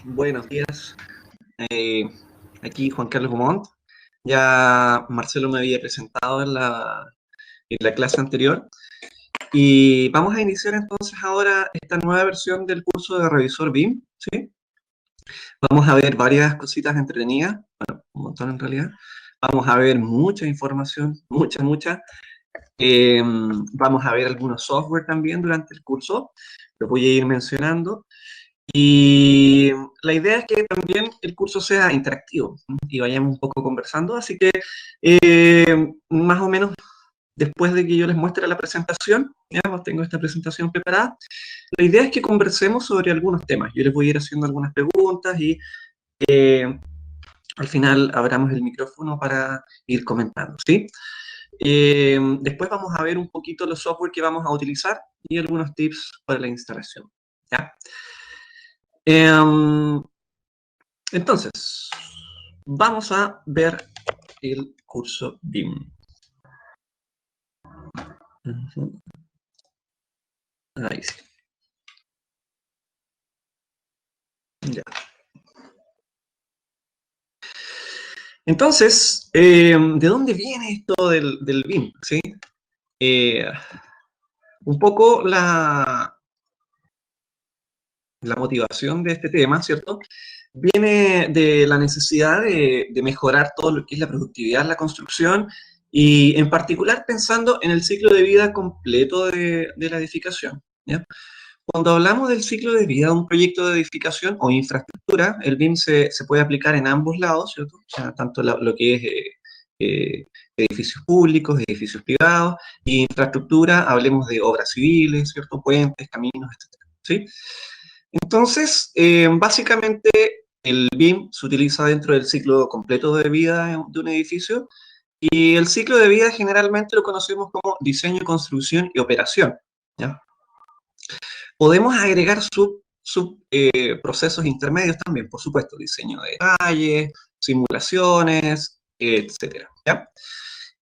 Buenos días. Eh, Aquí Juan Carlos Beaumont. Ya Marcelo me había presentado en la clase anterior. Y vamos a iniciar entonces ahora esta nueva versión del curso de revisor BIM, ¿sí? Vamos a ver varias cositas entretenidas, bueno, un montón en realidad. Vamos a ver mucha información, mucha. Eh, Vamos a ver algunos software también durante el curso, los voy a ir mencionando. Y la idea es que también el curso sea interactivo, ¿no? Y vayamos un poco conversando, así que más o menos después de que yo les muestre la presentación, ya pues tengo esta presentación preparada, la idea es que conversemos sobre algunos temas. Yo les voy a ir haciendo algunas preguntas y eh, al final abramos el micrófono para ir comentando, ¿sí? Después vamos a ver un poquito los software que vamos a utilizar y algunos tips para la instalación, ¿ya? Em, Entonces, vamos a ver el curso BIM. Ujú. Ahí sí. Ya. Entonces, ¿de dónde viene esto del BIM? ¿Sí? Eh, un poco la motivación de este tema, ¿cierto? Viene de la necesidad de mejorar todo lo que es la productividad en la construcción y en particular pensando en el ciclo de vida completo de la edificación, ¿ya? Cuando hablamos del ciclo de vida de un proyecto de edificación o infraestructura, el BIM se puede aplicar en ambos lados, ¿cierto? O sea, tanto lo que es eh, edificios públicos, edificios privados, y infraestructura, hablemos de obras civiles, ¿cierto? Puentes, caminos, etcétera, ¿sí? Entonces, básicamente, el BIM se utiliza dentro del ciclo completo de vida de un edificio, y el ciclo de vida generalmente lo conocemos como diseño, construcción y operación, ¿ya? Podemos agregar procesos intermedios también, por supuesto, diseño de detalles, simulaciones, etcétera, ¿ya?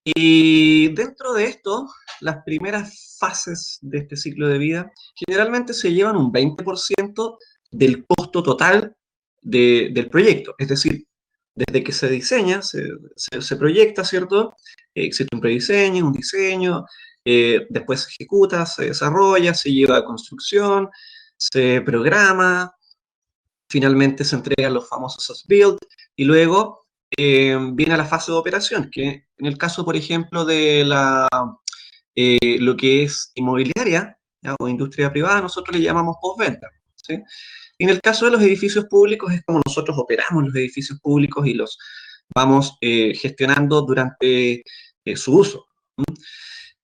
Y dentro de esto, las primeras fases de este ciclo de vida generalmente se llevan un 20% del costo total del proyecto. Es decir, desde que se diseña, se proyecta, ¿cierto? Existe un prediseño, un diseño, después se ejecuta, se desarrolla, se lleva a construcción, se programa, finalmente se entregan los famosos as-built y luego viene a la fase de operación, que en el caso, por ejemplo, de lo que es inmobiliaria, ¿ya? O industria privada, nosotros le llamamos postventa, ¿sí? Y en el caso de los edificios públicos es como nosotros operamos los edificios públicos y los vamos gestionando durante su uso. ¿M?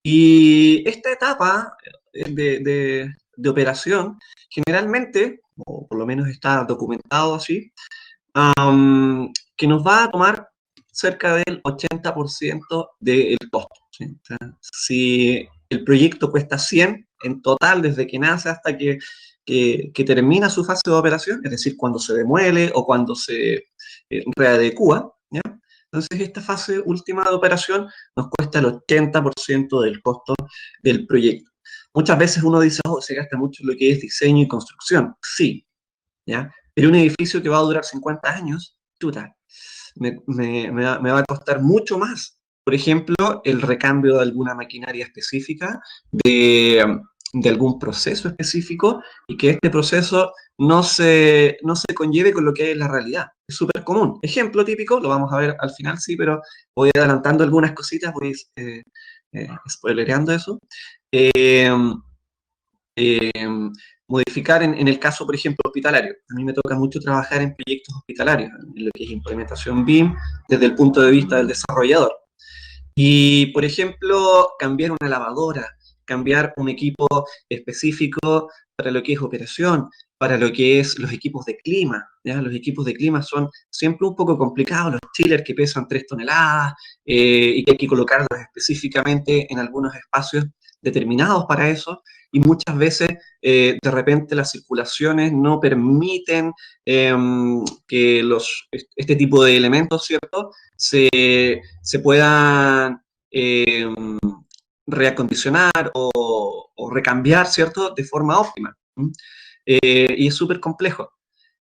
Y esta etapa de operación, generalmente, o por lo menos está documentado así, que nos va a tomar cerca del 80% del costo, ¿sí? O sea, si el proyecto cuesta 100 en total desde que nace hasta que termina su fase de operación, es decir, cuando se demuele o cuando se readecúa, ¿ya? Entonces esta fase última de operación nos cuesta el 80% del costo del proyecto. Muchas veces uno dice, oh, se gasta mucho en lo que es diseño y construcción. Sí, ¿ya? Pero un edificio que va a durar 50 años, chuta, me va a costar mucho más. Por ejemplo, el recambio de alguna maquinaria específica, de algún proceso específico, y que este proceso no se conlleve con lo que es la realidad. Es súper común. Ejemplo típico, lo vamos a ver al final, sí, pero voy adelantando algunas cositas, voy spoilereando eso. Eh, eh, Modificar en el caso, por ejemplo, hospitalario. A mí me toca mucho trabajar en proyectos hospitalarios, en lo que es implementación BIM desde el punto de vista del desarrollador. Y, por ejemplo, cambiar una lavadora, cambiar un equipo específico para lo que es operación, para lo que es los equipos de clima, ¿ya? Los equipos de clima son siempre un poco complicados, los chillers que pesan 3 toneladas y que hay que colocarlos específicamente en algunos espacios determinados para eso, y muchas veces de repente las circulaciones no permiten eh, que este tipo de elementos, ¿cierto?, se puedan eh, reacondicionar o recambiar, ¿cierto?, de forma óptima. Y es súper complejo.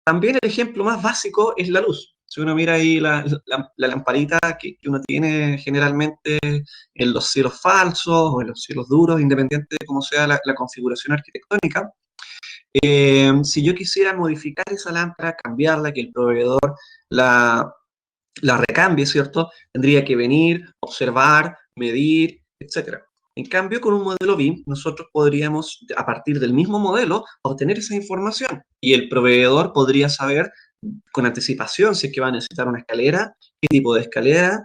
También el ejemplo más básico es la luz. Si uno mira ahí la lamparita que uno tiene generalmente en los cielos falsos o en los cielos duros, independiente de cómo sea la configuración arquitectónica, si yo quisiera modificar esa lámpara, cambiarla, que el proveedor la, la recambie, ¿cierto? Tendría que venir, observar, medir, etcétera. En cambio, con un modelo BIM, nosotros podríamos, a partir del mismo modelo, obtener esa información y el proveedor podría saber con anticipación si es que va a necesitar una escalera, qué tipo de escalera,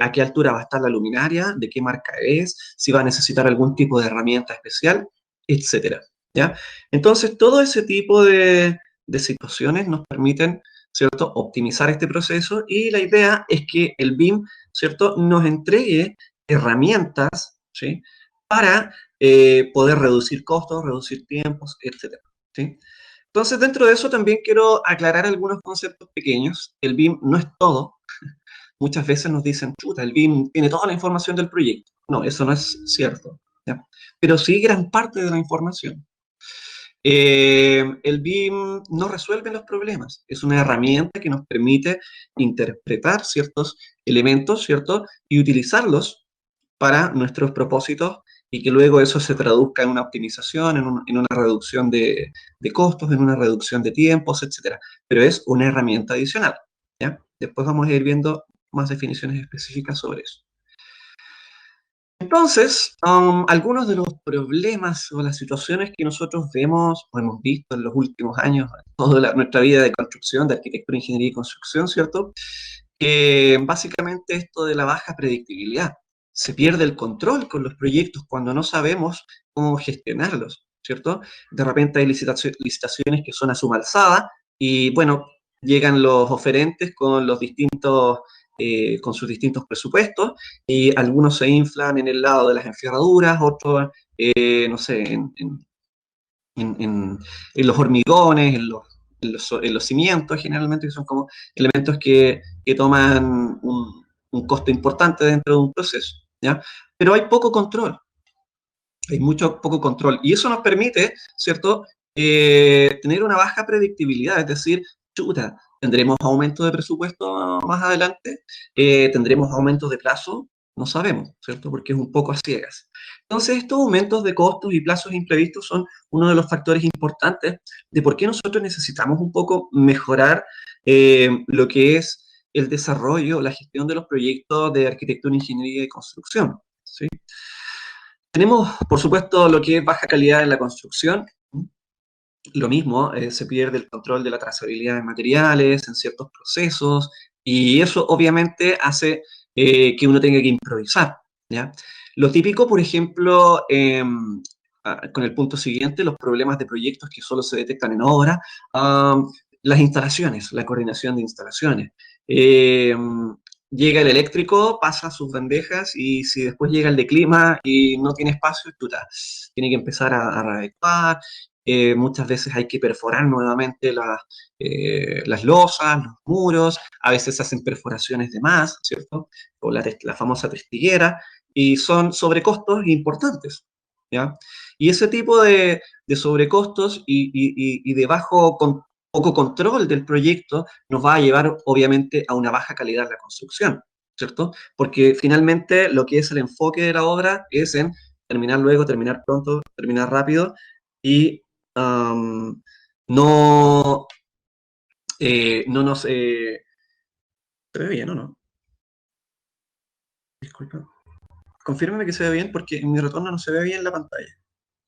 a qué altura va a estar la luminaria, de qué marca es, si va a necesitar algún tipo de herramienta especial, etcétera. ¿Ya? Entonces, todo ese tipo de situaciones nos permiten, ¿cierto?, optimizar este proceso y la idea es que el BIM, ¿cierto?, nos entregue herramientas, ¿sí?, para poder reducir costos, reducir tiempos, etcétera, ¿sí? Entonces, dentro de eso también quiero aclarar algunos conceptos pequeños. El BIM no es todo. Muchas veces nos dicen, chuta, el BIM tiene toda la información del proyecto. No, eso no es cierto, ¿ya? Pero sí gran parte de la información. El BIM no resuelve los problemas, es una herramienta que nos permite interpretar ciertos elementos, ¿cierto? Y utilizarlos para nuestros propósitos y que luego eso se traduzca en una optimización, en una reducción de costos, en una reducción de tiempos, etcétera. Pero es una herramienta adicional, ¿ya? Después vamos a ir viendo más definiciones específicas sobre eso. Entonces, algunos de los problemas o las situaciones que nosotros vemos o hemos visto en los últimos años, toda nuestra vida de construcción, de arquitectura, ingeniería y construcción, ¿cierto? Básicamente esto de la baja predictibilidad. Se pierde el control con los proyectos cuando no sabemos cómo gestionarlos, ¿cierto? De repente hay licitaciones que son a suma alzada y, bueno, llegan los oferentes con sus distintos presupuestos y algunos se inflan en el lado de las enferraduras, otros, no sé, en los hormigones, en los cimientos, generalmente, que son como elementos que toman un costo importante dentro de un proceso, ¿ya? Pero hay poco control, hay mucho poco control, y eso nos permite, ¿cierto?, tener una baja predictibilidad, es decir, chuta, tendremos aumento de presupuesto más adelante, tendremos aumentos de plazo, no sabemos, ¿cierto?, porque es un poco a ciegas. Entonces, estos aumentos de costos y plazos imprevistos son uno de los factores importantes de por qué nosotros necesitamos un poco mejorar lo que es el desarrollo, la gestión de los proyectos de arquitectura, ingeniería y construcción, ¿sí? Tenemos, por supuesto, lo que es baja calidad en la construcción. Lo mismo, se pierde el control de la trazabilidad de materiales en ciertos procesos, y eso obviamente hace que uno tenga que improvisar, ¿ya? Lo típico, por ejemplo, con el punto siguiente, los problemas de proyectos que solo se detectan en obra, las instalaciones, la coordinación de instalaciones. Llega el eléctrico, pasa sus bandejas y si después llega el de clima y no tiene espacio, chuta, tiene que empezar a readecuar. Muchas veces hay que perforar nuevamente las losas, los muros, a veces se hacen perforaciones de más, ¿cierto? O la famosa testiguera, y son sobrecostos importantes, ¿ya? Y ese tipo de sobrecostos y de poco control del proyecto nos va a llevar, obviamente, a una baja calidad en la construcción, ¿cierto? Porque finalmente lo que es el enfoque de la obra es en terminar luego, terminar pronto, terminar rápido, y no, no nos... ¿Se ve bien o no? Disculpa. Confírmame que se ve bien porque en mi retorno no se ve bien la pantalla.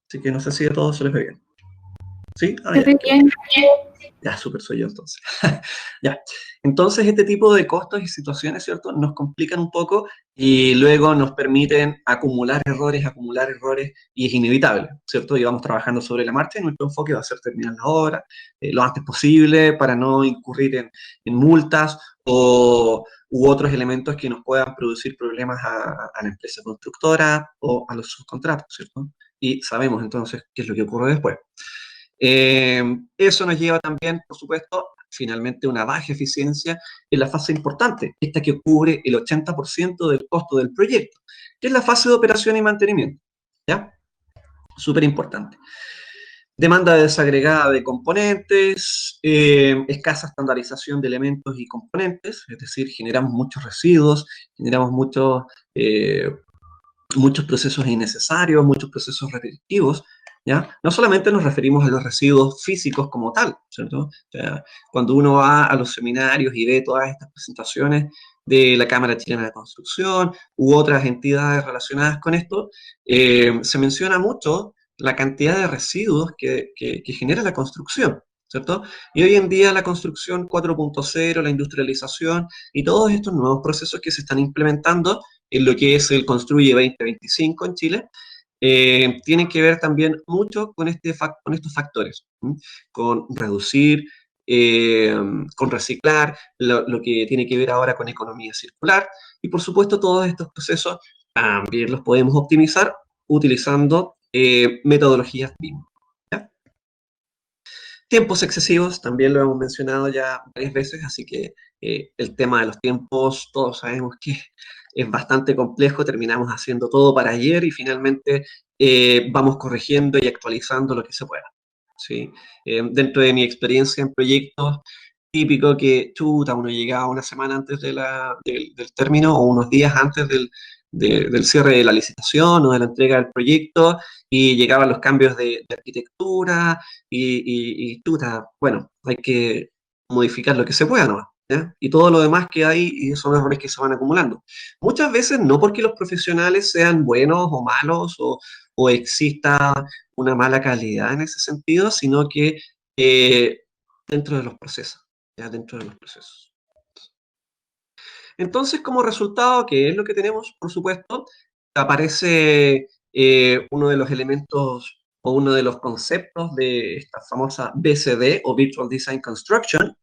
Así que no sé si a todos se les ve bien. ¿Sí? Ah, Se ya. ve bien. Ya, súper soy yo entonces. Ya. Entonces, este tipo de costos y situaciones, ¿cierto?, nos complican un poco y luego nos permiten acumular errores, y es inevitable, ¿cierto? Y vamos trabajando sobre la marcha y nuestro enfoque va a ser terminar la obra lo antes posible para no incurrir en multas u otros elementos que nos puedan producir problemas a la empresa constructora o a los subcontratos, ¿cierto? Y sabemos entonces qué es lo que ocurre después. Eso nos lleva también, por supuesto, finalmente una baja eficiencia en la fase importante, esta que cubre el 80% del costo del proyecto, que es la fase de operación y mantenimiento, ¿ya? Súper importante. demanda desagregada de componentes, escasa estandarización de elementos y componentes, es decir, generamos muchos residuos, generamos muchos procesos innecesarios, muchos procesos repetitivos, ¿ya? No solamente nos referimos a los residuos físicos como tal, ¿cierto? O sea, cuando uno va a los seminarios y ve todas estas presentaciones de la Cámara Chilena de Construcción u otras entidades relacionadas con esto, se menciona mucho la cantidad de residuos que genera la construcción, ¿cierto? Y hoy en día la construcción 4.0, la industrialización y todos estos nuevos procesos que se están implementando en lo que es el Construye 2025 en Chile, tienen que ver también mucho con, con estos factores, ¿m? Con reducir, eh, con reciclar, lo que tiene que ver ahora con economía circular, y por supuesto todos estos procesos también los podemos optimizar utilizando metodologías BIM. ¿Ya? Tiempos excesivos, también lo hemos mencionado ya varias veces, así que el tema de los tiempos, todos sabemos que es bastante complejo, terminamos haciendo todo para ayer y finalmente vamos corrigiendo y actualizando lo que se pueda. ¿Sí? Dentro de mi experiencia en proyectos, típico que, chuta, uno llegaba una semana antes del término o unos días antes del cierre de la licitación o de la entrega del proyecto y llegaban los cambios de arquitectura y chuta, bueno, hay que modificar lo que se pueda, ¿no? ¿Ya? Y todo lo demás que hay y son errores que se van acumulando. Muchas veces no porque los profesionales sean buenos o malos o exista una mala calidad en ese sentido, sino que eh, dentro de los procesos, ya dentro de los procesos. Entonces, como resultado, ¿qué es lo que tenemos? Por supuesto, aparece uno de los elementos o uno de los conceptos de esta famosa BCD o Virtual Design Construction,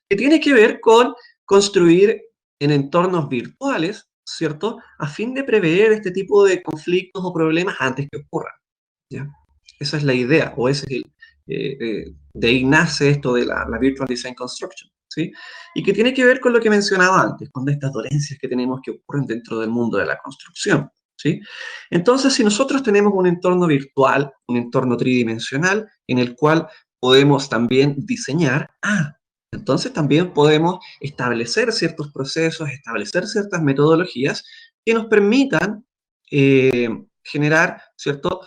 que tiene que ver con construir en entornos virtuales, ¿cierto? A fin de prever este tipo de conflictos o problemas antes que ocurran, ¿ya? Esa es la idea, o ese es de ahí nace esto de la Virtual Design Construction, ¿sí? Y que tiene que ver con lo que mencionaba antes, con estas dolencias que tenemos que ocurren dentro del mundo de la construcción, ¿sí? Entonces, si nosotros tenemos un entorno virtual, un entorno tridimensional, en el cual podemos también diseñar, entonces también podemos establecer ciertos procesos, establecer ciertas metodologías que nos permitan generar, ¿cierto?,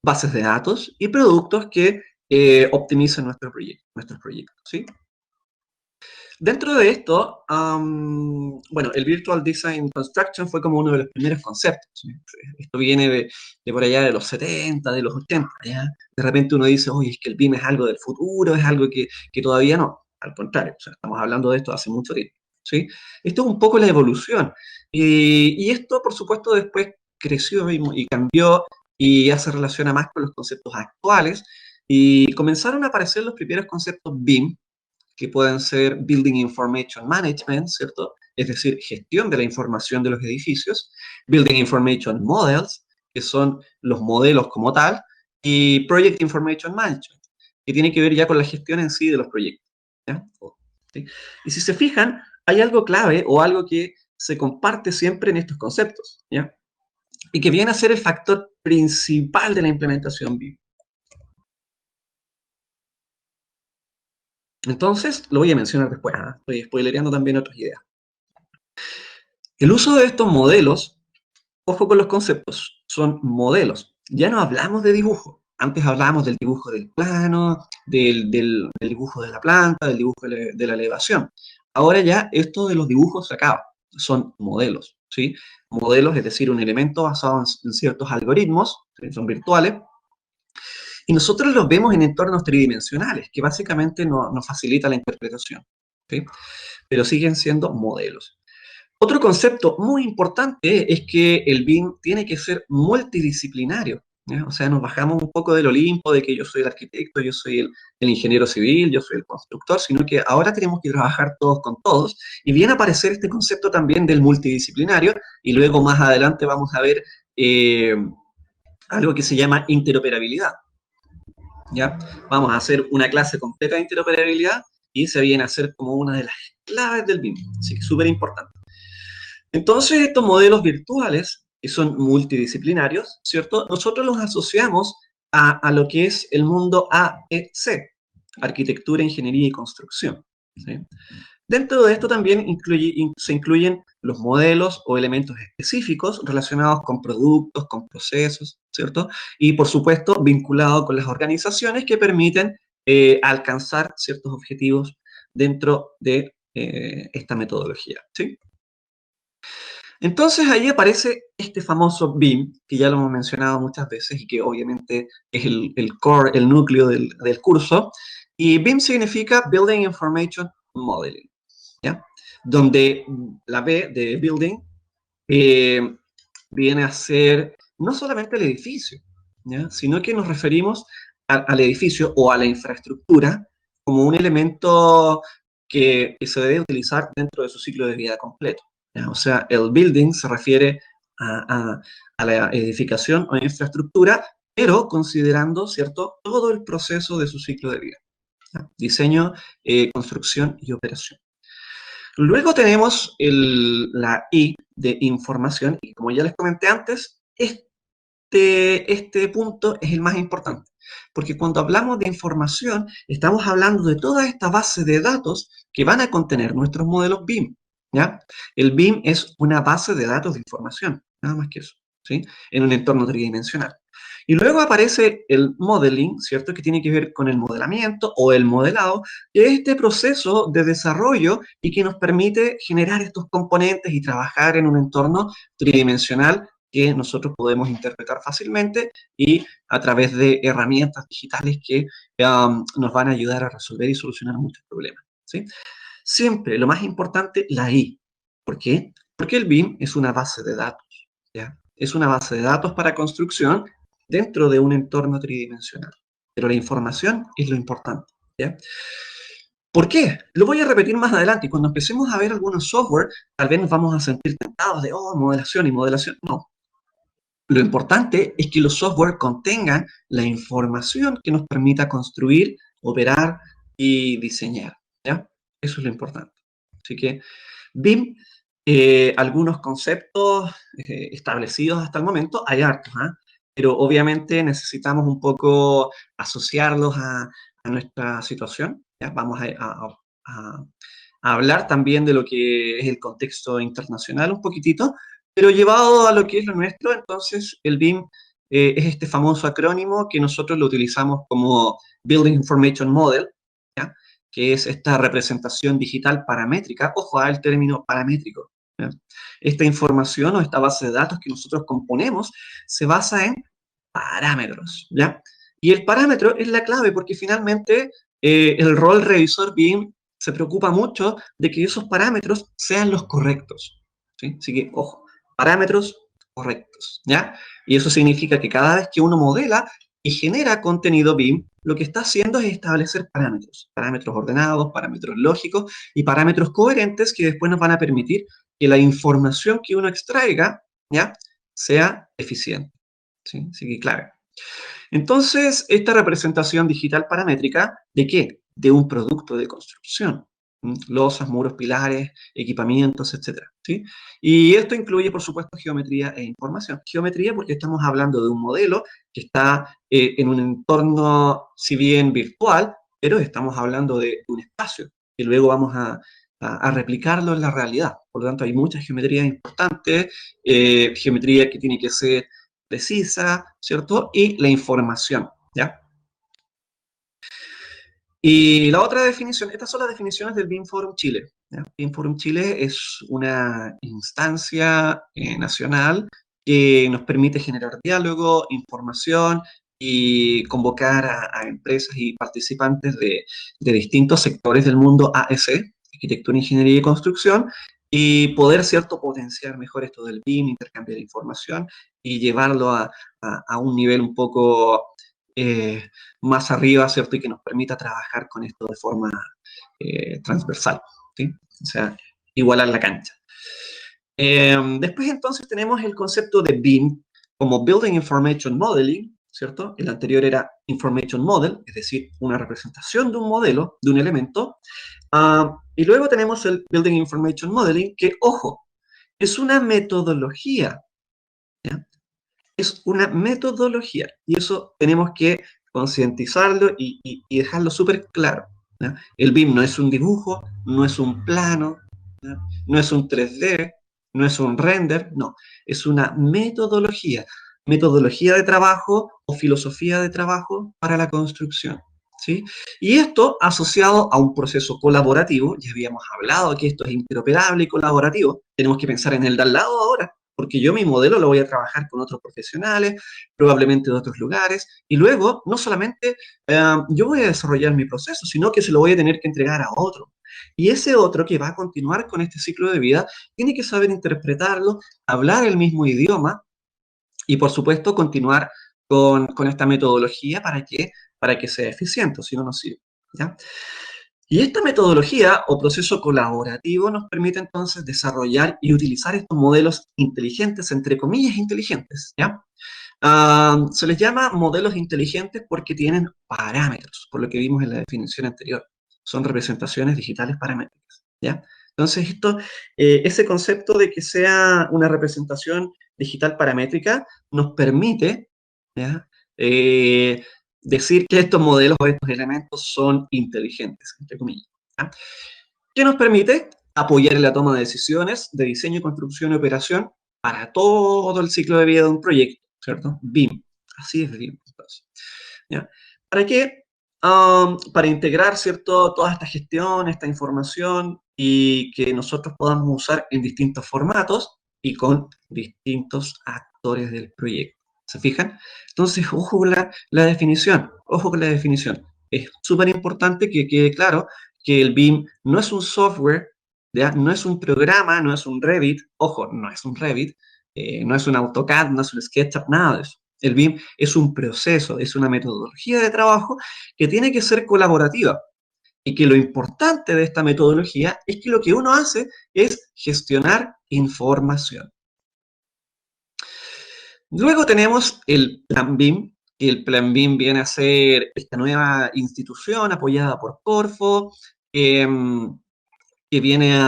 bases de datos y productos que optimicen nuestros proyectos, ¿sí? Dentro de esto, bueno, el Virtual Design Construction fue como uno de los primeros conceptos, ¿sí? Esto viene de por allá de los 70, de los 80, ¿ya? De repente uno dice, oye, es que el BIM es algo del futuro, es algo que todavía no. Al contrario, o sea, estamos hablando de esto hace mucho tiempo, ¿sí? Esto es un poco la evolución. Y esto, por supuesto, después creció y cambió y ya se relaciona más con los conceptos actuales y comenzaron a aparecer los primeros conceptos BIM, que pueden ser Building Information Management, ¿cierto? Es decir, gestión de la información de los edificios, Building Information Models, que son los modelos como tal, y Project Information Management, que tiene que ver ya con la gestión en sí de los proyectos, ¿ya? ¿Sí? Y si se fijan, hay algo clave o algo que se comparte siempre en estos conceptos, ¿ya? Y que viene a ser el factor principal de la implementación BIM. Entonces, lo voy a mencionar después, ¿eh? Estoy spoilereando también otras ideas. El uso de estos modelos, ojo con los conceptos, son modelos. Ya no hablamos de dibujo. Antes hablábamos del dibujo del plano, del dibujo de la planta, del dibujo de la elevación. Ahora ya esto de los dibujos se acaba. Son modelos, ¿sí? Modelos, es decir, un elemento basado en ciertos algoritmos, ¿sí? Son virtuales, y nosotros los vemos en entornos tridimensionales, que básicamente nos facilita la interpretación, ¿sí? Pero siguen siendo modelos. Otro concepto muy importante es que el BIM tiene que ser multidisciplinario, ¿ya? O sea, nos bajamos un poco del Olimpo de que yo soy el arquitecto, yo soy el ingeniero civil, yo soy el constructor, sino que ahora tenemos que trabajar todos con todos y viene a aparecer este concepto también del multidisciplinario y luego más adelante vamos a ver algo que se llama interoperabilidad, ¿ya? Vamos a hacer una clase completa de interoperabilidad y se viene a ser como una de las claves del BIM, así que súper importante. Entonces, estos modelos virtuales, que son multidisciplinarios, ¿cierto? Nosotros los asociamos a lo que es el mundo AEC, Arquitectura, Ingeniería y Construcción. ¿Sí? Dentro de esto también se incluyen los modelos o elementos específicos relacionados con productos, con procesos, ¿cierto? Y por supuesto vinculados con las organizaciones que permiten alcanzar ciertos objetivos dentro de esta metodología, ¿sí? Entonces ahí aparece este famoso BIM, que ya lo hemos mencionado muchas veces y que obviamente es el core, el núcleo del curso. Y BIM significa Building Information Modeling, ¿ya? Donde la B de Building eh, viene a ser no solamente el edificio, ¿ya? Sino que nos referimos al edificio o a la infraestructura como un elemento que se debe utilizar dentro de su ciclo de vida completo, ¿ya? O sea, el building se refiere a la edificación o infraestructura, pero considerando, ¿cierto?, todo el proceso de su ciclo de vida, ¿ya? Diseño, construcción y operación. Luego tenemos la I de información, y como ya les comenté antes, este punto es el más importante, porque cuando hablamos de información, estamos hablando de toda esta base de datos que van a contener nuestros modelos BIM, ¿ya? El BIM es una base de datos de información, nada más que eso, ¿sí? En un entorno tridimensional. Y luego aparece el modeling, ¿cierto? Que tiene que ver con el modelamiento o el modelado, que es este proceso de desarrollo y que nos permite generar estos componentes y trabajar en un entorno tridimensional que nosotros podemos interpretar fácilmente y a través de herramientas digitales que nos van a ayudar a resolver y solucionar muchos problemas, ¿sí? Siempre, lo más importante, la I. ¿Por qué? Porque el BIM es una base de datos, ¿ya? Es una base de datos para construcción dentro de un entorno tridimensional. Pero la información es lo importante, ¿ya? ¿Por qué? Lo voy a repetir más adelante y cuando empecemos a ver algunos software, tal vez nos vamos a sentir tentados de, oh, modelación y modelación. No. Lo importante es que los software contengan la información que nos permita construir, operar y diseñar, ¿ya? Eso es lo importante. Así que BIM, algunos conceptos establecidos hasta el momento, hay hartos, ¿ah? Pero obviamente necesitamos un poco asociarlos a nuestra situación, ¿ya? Vamos a- a hablar también de lo que es el contexto internacional un poquitito, pero llevado a lo que es lo nuestro, entonces el BIM es este famoso acrónimo que nosotros lo utilizamos como Building Information Model, ¿ya? Que es esta representación digital paramétrica, ojo al término paramétrico, ¿ya? Esta información o esta base de datos que nosotros componemos se basa en parámetros, ¿ya? Y el parámetro es la clave porque finalmente el rol revisor BIM se preocupa mucho de que esos parámetros sean los correctos, ¿sí? Así que, ojo, parámetros correctos, ¿ya? Y eso significa que cada vez que uno modela y genera contenido BIM, lo que está haciendo es establecer parámetros, parámetros ordenados, parámetros lógicos y parámetros coherentes que después nos van a permitir que la información que uno extraiga, ¿ya?, sea eficiente, ¿sí? Así que, claro. Entonces, esta representación digital paramétrica, ¿de qué? De un producto de construcción. Losas, muros, pilares, equipamientos, etcétera, ¿sí? Y esto incluye, por supuesto, geometría e información. Geometría porque estamos hablando de un modelo que está en un entorno, si bien virtual, pero estamos hablando de un espacio que luego vamos a replicarlo en la realidad. Por lo tanto, hay mucha geometría importante, geometría que tiene que ser precisa, ¿cierto? Y la información, ¿ya? Y la otra definición, estas son las definiciones del BIM Forum Chile, ¿ya? BIM Forum Chile es una instancia nacional que nos permite generar diálogo, información y convocar a empresas y participantes de distintos sectores del mundo AEC, Arquitectura, Ingeniería y Construcción, y poder, ¿cierto?, potenciar mejor esto del BIM, intercambiar información y llevarlo a un nivel un poco más arriba, ¿cierto? Y que nos permita trabajar con esto de forma transversal, ¿sí? O sea, igualar la cancha. Después entonces tenemos el concepto de BIM como Building Information Modeling, ¿cierto? El anterior era Information Model, es decir, una representación de un modelo, de un elemento. Y luego tenemos el Building Information Modeling, que, ojo, es una metodología, ¿ya? es una metodología y eso tenemos que concientizarlo y dejarlo súper claro, ¿ya? El BIM no es un dibujo, no es un plano, ¿ya? No es un 3D, no es un render, no, es una metodología, metodología de trabajo o filosofía de trabajo para la construcción, ¿sí? Y esto asociado a un proceso colaborativo, ya habíamos hablado que esto es interoperable y colaborativo, tenemos que pensar en el de al lado ahora, porque yo mi modelo lo voy a trabajar con otros profesionales, probablemente de otros lugares, y luego no solamente yo voy a desarrollar mi proceso, sino que se lo voy a tener que entregar a otro. Y ese otro que va a continuar con este ciclo de vida tiene que saber interpretarlo, hablar el mismo idioma y, por supuesto, continuar con esta metodología para que sea eficiente, si no, no sirve. ¿Ya? Y esta metodología o proceso colaborativo nos permite entonces desarrollar y utilizar estos modelos inteligentes, entre comillas inteligentes, ¿ya? Se les llama modelos inteligentes porque tienen parámetros, por lo que vimos en la definición anterior. Son representaciones digitales paramétricas, ¿ya? Entonces, ese concepto de que sea una representación digital paramétrica nos permite, ¿ya? Eh, decir que estos modelos o estos elementos son inteligentes, entre comillas, ¿ya? ¿Qué nos permite? Apoyar en la toma de decisiones de diseño, construcción y operación para todo el ciclo de vida de un proyecto, ¿cierto? BIM, así es BIM. Entonces, ¿ya? ¿Para qué? Para integrar, ¿cierto? Toda esta gestión, esta información y que nosotros podamos usar en distintos formatos y con distintos actores del proyecto. ¿Se fijan? Entonces, ojo con la definición, ojo con la definición. Es súper importante que quede claro que el BIM no es un software, ¿ya? No es un programa, no es un Revit, ojo, no es un Revit, no es un AutoCAD, no es un SketchUp, nada de eso. El BIM es un proceso, es una metodología de trabajo que tiene que ser colaborativa y que lo importante de esta metodología es que lo que uno hace es gestionar información. Luego tenemos el Plan BIM, que el Plan BIM viene a ser esta nueva institución apoyada por Corfo, eh, que viene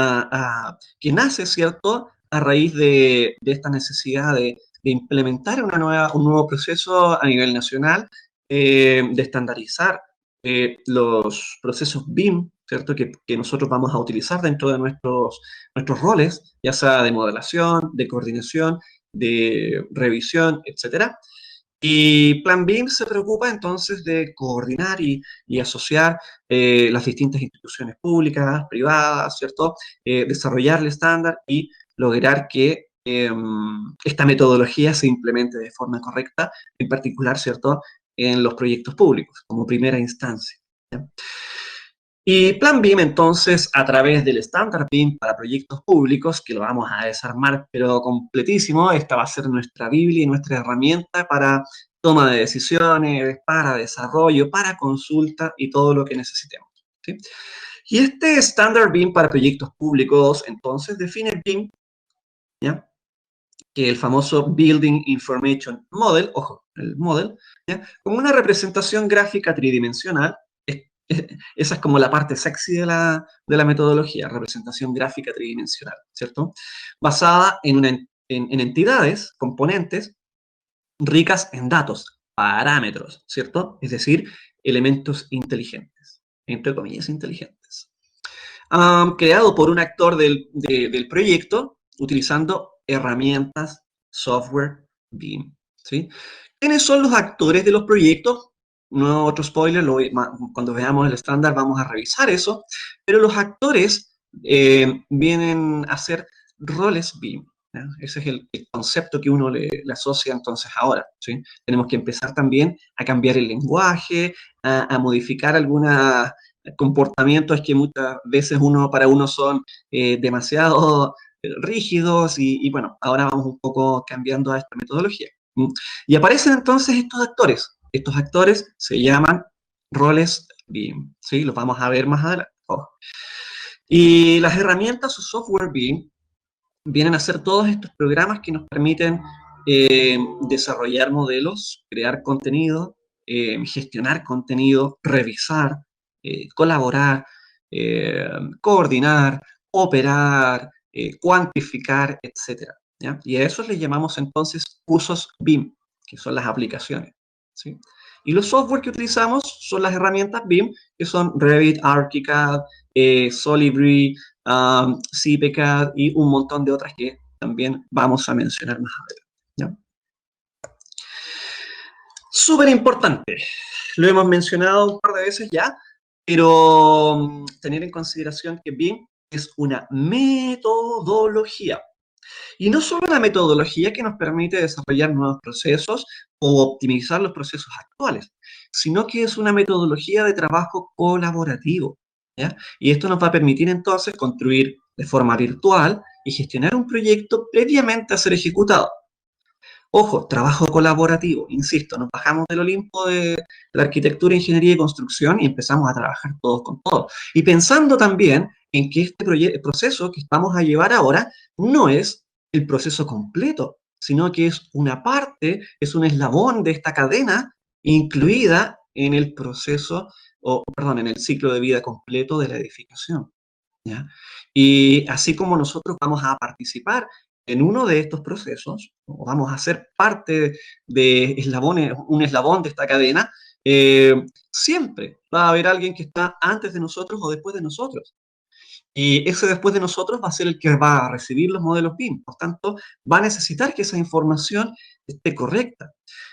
que nace, ¿cierto?, a raíz de esta necesidad de implementar un nuevo proceso a nivel nacional, de estandarizar los procesos BIM, ¿cierto?, que nosotros vamos a utilizar dentro de nuestros roles, ya sea de modelación, de coordinación, de revisión, etcétera. Y Plan BIM se preocupa entonces de coordinar y asociar las distintas instituciones públicas, privadas, ¿cierto? Desarrollar el estándar y lograr que esta metodología se implemente de forma correcta, en particular, ¿cierto?, en los proyectos públicos, como primera instancia, ¿ya? Y Plan BIM, entonces, a través del estándar BIM para proyectos públicos, que lo vamos a desarmar, pero completísimo, esta va a ser nuestra Biblia y nuestra herramienta para toma de decisiones, para desarrollo, para consulta y todo lo que necesitemos, ¿sí? Y este estándar BIM para proyectos públicos, entonces, define BIM, ¿ya?, que el famoso Building Information Model, ojo, el model, ¿ya?, como una representación gráfica tridimensional. Esa es como la parte sexy de la metodología, representación gráfica tridimensional, ¿cierto? Basada en entidades, componentes, ricas en datos, parámetros, ¿cierto? Es decir, elementos inteligentes, entre comillas, inteligentes. Creado por un actor del proyecto utilizando herramientas, software, BIM, ¿sí? ¿Quiénes son los actores de los proyectos? No otro spoiler, cuando veamos el estándar vamos a revisar eso, pero los actores vienen a ser roles BIM, ¿ya? Ese es el concepto que uno le asocia entonces ahora, ¿sí? Tenemos que empezar también a cambiar el lenguaje, a modificar algunos comportamientos que muchas veces para uno son demasiado rígidos y bueno, ahora vamos un poco cambiando a esta metodología. Y aparecen entonces estos actores. Estos actores se llaman roles BIM, ¿sí? Los vamos a ver más adelante. Oh. Y las herramientas o software BIM vienen a ser todos estos programas que nos permiten desarrollar modelos, crear contenido, gestionar contenido, revisar, colaborar, coordinar, operar, cuantificar, etcétera. ¿ya? Y a eso le llamamos entonces cursos BIM, que son las aplicaciones, ¿sí? Y los software que utilizamos son las herramientas BIM, que son Revit, ArchiCAD, Solibri, CPCAD y un montón de otras que también vamos a mencionar más adelante, ¿ya? Súper importante, lo hemos mencionado un par de veces ya, pero tener en consideración que BIM es una metodología. Y no solo una metodología que nos permite desarrollar nuevos procesos o optimizar los procesos actuales, sino que es una metodología de trabajo colaborativo, ¿ya? Y esto nos va a permitir entonces construir de forma virtual y gestionar un proyecto previamente a ser ejecutado. Ojo, trabajo colaborativo, insisto, nos bajamos del Olimpo de la arquitectura, ingeniería y construcción y empezamos a trabajar todos con todos. Y pensando también en que este proceso que vamos a llevar ahora no es el proceso completo, sino que es una parte, es un eslabón de esta cadena incluida en el proceso, o perdón, en el ciclo de vida completo de la edificación, ¿ya? Y así como nosotros vamos a participar en uno de estos procesos, o vamos a ser parte de eslabones, un eslabón de esta cadena, siempre va a haber alguien que está antes de nosotros o después de nosotros. Y ese después de nosotros va a ser el que va a recibir los modelos BIM. Por tanto, va a necesitar que esa información esté correcta.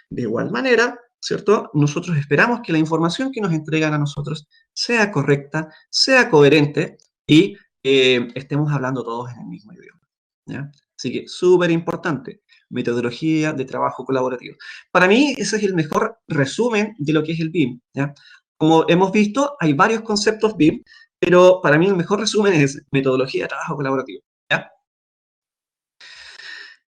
De igual manera, ¿cierto? Nosotros esperamos que la información que nos entregan a nosotros sea correcta, sea coherente y estemos hablando todos en el mismo idioma, ¿ya? Así que súper importante, metodología de trabajo colaborativo. Para mí, ese es el mejor resumen de lo que es el BIM, ¿ya? Como hemos visto, hay varios conceptos BIM, pero para mí el mejor resumen es metodología de trabajo colaborativo, ¿ya?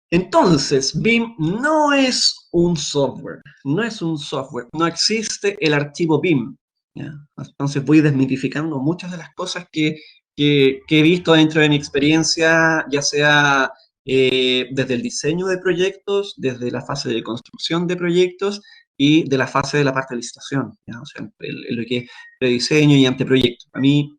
Entonces, BIM no es un software, no es un software, no existe el archivo BIM, ¿ya? Entonces voy desmitificando muchas de las cosas que he visto dentro de mi experiencia, ya sea desde el diseño de proyectos, desde la fase de construcción de proyectos y de la fase de la parte de licitación, ¿ya? O sea, en lo que es prediseño y anteproyecto. A mí,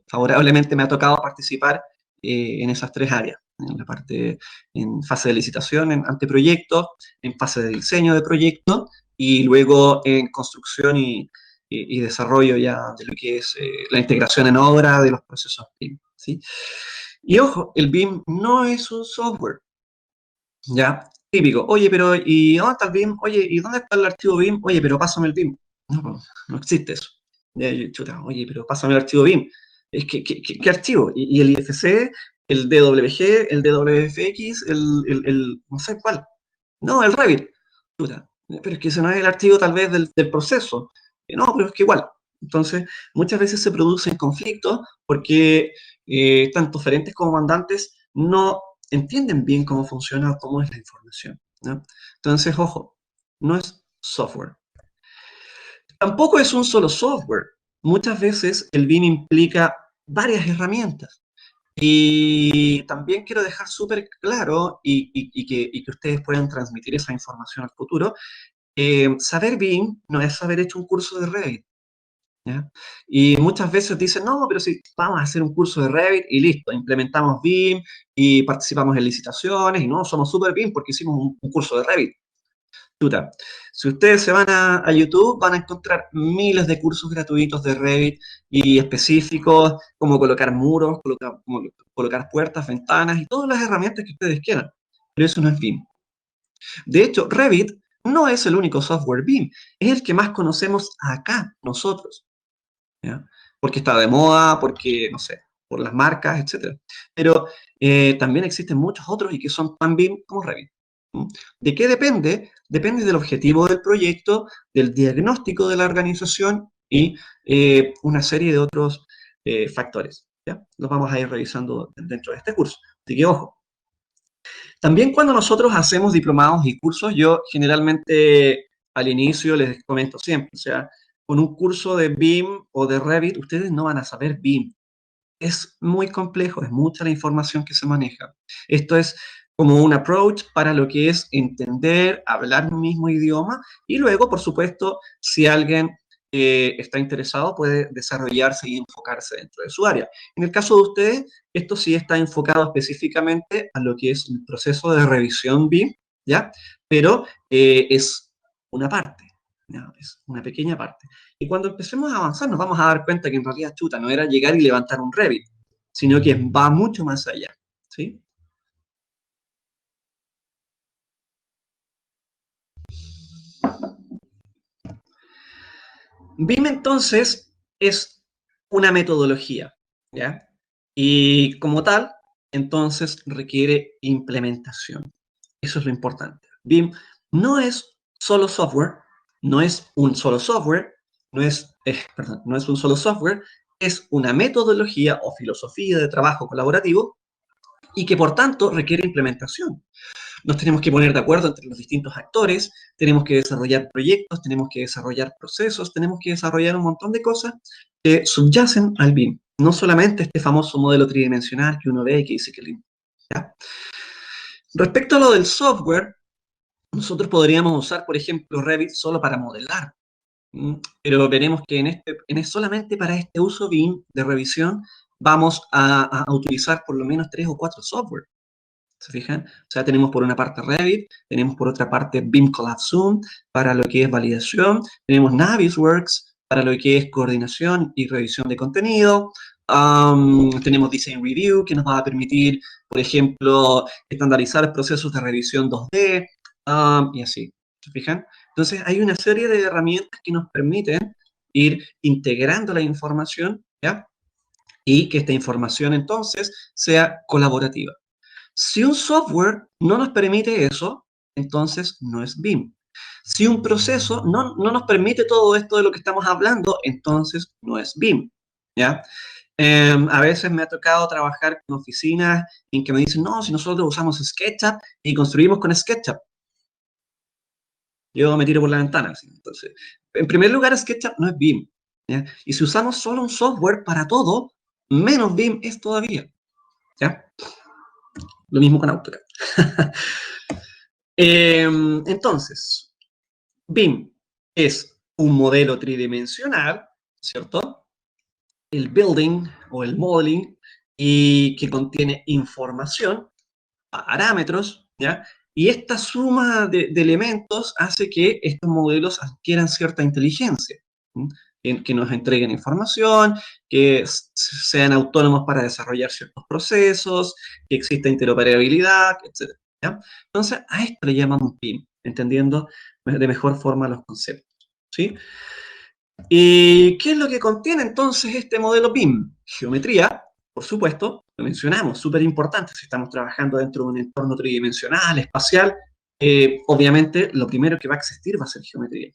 favorablemente, me ha tocado participar en esas tres áreas, en la parte, en fase de licitación, en anteproyecto, en fase de diseño de proyecto y luego en construcción y desarrollo ya de lo que es la integración en obra de los procesos BIM, ¿sí? Y ojo, el BIM no es un software, ¿ya? Típico, oye, pero ¿y dónde está el BIM? Oye, ¿y dónde está el archivo BIM? Oye, pero pásame el BIM. No, pues, no existe eso. Ya, chuta, oye, pero pásame el archivo BIM. Es que, ¿qué archivo? ¿Y el IFC, el DWG, el DWFX, no sé cuál? No, el Revit. Chuta, pero es que ese no es el archivo tal vez del proceso. No, pero es que igual. Entonces, muchas veces se producen conflictos porque tanto gerentes como mandantes no entienden bien cómo funciona o cómo es la información, ¿no? Entonces, ojo, no es software. Tampoco es un solo software. Muchas veces el BIM implica varias herramientas. Y también quiero dejar súper claro y que ustedes puedan transmitir esa información al futuro. Saber BIM no es haber hecho un curso de Revit, ¿ya? Y muchas veces dicen, no, pero si vamos a hacer un curso de Revit y listo, implementamos BIM y participamos en licitaciones y no, somos súper BIM porque hicimos un curso de Revit. Tuta. Si ustedes se van a YouTube, van a encontrar miles de cursos gratuitos de Revit y específicos, como colocar muros, como colocar puertas, ventanas y todas las herramientas que ustedes quieran. Pero eso no es BIM. De hecho, Revit no es el único software BIM, es el que más conocemos acá, nosotros, ¿ya? Porque está de moda, porque, no sé, por las marcas, etcétera. Pero también existen muchos otros y que son tan BIM como Revit. ¿Mm? ¿De qué depende? Depende del objetivo del proyecto, del diagnóstico de la organización y una serie de otros factores, ¿ya? Los vamos a ir revisando dentro de este curso. Así que, ojo. También cuando nosotros hacemos diplomados y cursos, yo generalmente al inicio les comento siempre, o sea, con un curso de BIM o de Revit, ustedes no van a saber BIM. Es muy complejo, es mucha la información que se maneja. Esto es como un approach para lo que es entender, hablar un mismo idioma y luego, por supuesto, si alguien está interesado puede desarrollarse y enfocarse dentro de su área. En el caso de ustedes, esto sí está enfocado específicamente a lo que es el proceso de revisión BIM, ¿ya? Pero es una parte, ¿ya? Es una pequeña parte. Y cuando empecemos a avanzar nos vamos a dar cuenta que en realidad, chuta, no era llegar y levantar un Revit, sino que va mucho más allá, ¿sí? BIM entonces es una metodología, ¿ya? Y como tal, entonces requiere implementación. Eso es lo importante. BIM no es solo software, no es un solo software, perdón, no es un solo software, es una metodología o filosofía de trabajo colaborativo y que por tanto requiere implementación. Nos tenemos que poner de acuerdo entre los distintos actores, tenemos que desarrollar proyectos, tenemos que desarrollar procesos, tenemos que desarrollar un montón de cosas que subyacen al BIM. No solamente este famoso modelo tridimensional que uno ve y que dice que es lindo. ¿Ya? Respecto a lo del software, nosotros podríamos usar, por ejemplo, Revit solo para modelar. Pero veremos que solamente para este uso BIM de revisión vamos a utilizar por lo menos 3 o 4 software. ¿Se fijan? O sea, tenemos por una parte Revit, tenemos por otra parte BIM Collab Zoom para lo que es validación, tenemos Navisworks para lo que es coordinación y revisión de contenido, tenemos Design Review que nos va a permitir, por ejemplo, estandarizar procesos de revisión 2D, y así. ¿Se fijan? Entonces, hay una serie de herramientas que nos permiten ir integrando la información, ¿ya? Y que esta información entonces sea colaborativa. Si un software no nos permite eso, entonces no es BIM. Si un proceso no nos permite todo esto de lo que estamos hablando, entonces no es BIM. ¿Ya? A veces me ha tocado trabajar con oficinas en que me dicen, no, si nosotros usamos SketchUp y construimos con SketchUp, yo me tiro por la ventana. ¿Sí? Entonces, en primer lugar, SketchUp no es BIM. ¿Ya? Y si usamos solo un software para todo, menos BIM es todavía. ¿Ya? Lo mismo con AutoCAD. Entonces, BIM es un modelo tridimensional, ¿cierto? El building o el modeling y que contiene información, parámetros, ¿ya? Y esta suma de elementos hace que estos modelos adquieran cierta inteligencia, ¿sí? Que nos entreguen información, que sean autónomos para desarrollar ciertos procesos, que exista interoperabilidad, etc. ¿Ya? Entonces, a esto le llamamos BIM, entendiendo de mejor forma los conceptos, ¿sí? ¿Y qué es lo que contiene entonces este modelo BIM? Geometría, por supuesto, lo mencionamos, súper importante si estamos trabajando dentro de un entorno tridimensional, espacial, obviamente lo primero que va a existir va a ser geometría.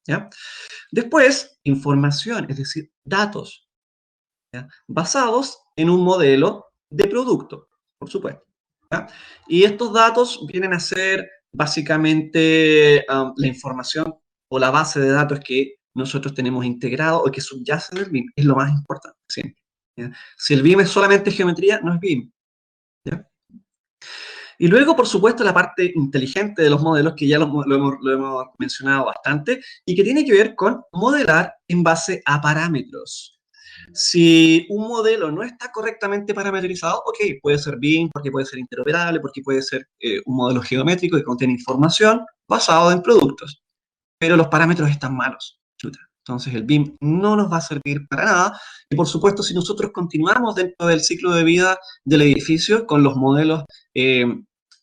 ¿Ya? Después, información, es decir, datos, ¿ya? Basados en un modelo de producto, por supuesto. ¿Ya? Y estos datos vienen a ser básicamente la información o la base de datos que nosotros tenemos integrado o que subyace del BIM. Es lo más importante siempre. ¿Ya? Si el BIM es solamente geometría, no es BIM. ¿Ya? Y luego, por supuesto, la parte inteligente de los modelos, que ya lo hemos mencionado bastante, y que tiene que ver con modelar en base a parámetros. Si un modelo no está correctamente parametrizado, ok, puede ser BIM, porque puede ser interoperable, porque puede ser un modelo geométrico que contiene información basado en productos, pero los parámetros están malos. Chuta. Entonces el BIM no nos va a servir para nada. Y por supuesto, si nosotros continuamos dentro del ciclo de vida del edificio con los modelos eh,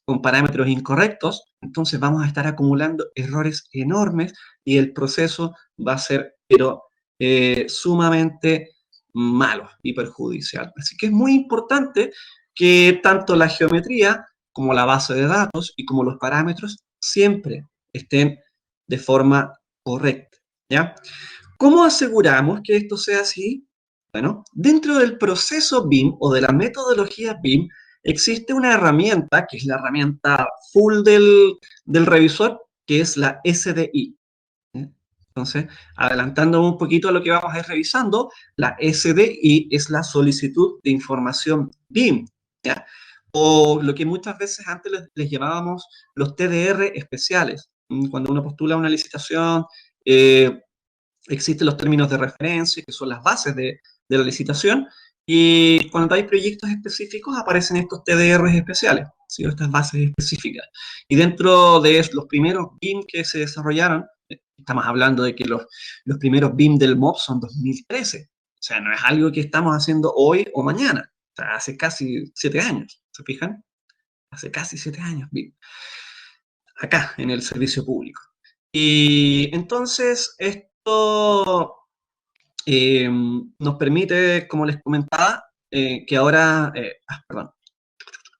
con parámetros incorrectos, entonces vamos a estar acumulando errores enormes y el proceso va a ser, pero sumamente malo y perjudicial. Así que es muy importante que tanto la geometría como la base de datos y como los parámetros siempre estén de forma correcta, ¿ya? ¿Cómo aseguramos que esto sea así? Bueno, dentro del proceso BIM o de la metodología BIM existe una herramienta, que es la herramienta full del revisor, que es la SDI. ¿Eh? Entonces, adelantando un poquito a lo que vamos a ir revisando, la SDI es la solicitud de información BIM, ¿ya? O lo que muchas veces antes les llamábamos los TDR especiales. Cuando uno postula una licitación, existen los términos de referencia, que son las bases de la licitación, y cuando hay proyectos específicos aparecen estos TDRs especiales, ¿sí? Estas bases específicas. Y dentro de los primeros BIM que se desarrollaron, estamos hablando de que los primeros BIM del MOB son 2013. O sea, no es algo que estamos haciendo hoy o mañana. O sea, hace casi 7 años, ¿se fijan? Hace casi 7 años BIM. Acá, en el servicio público. Y entonces, esto nos permite, como les comentaba, que ahora, perdón,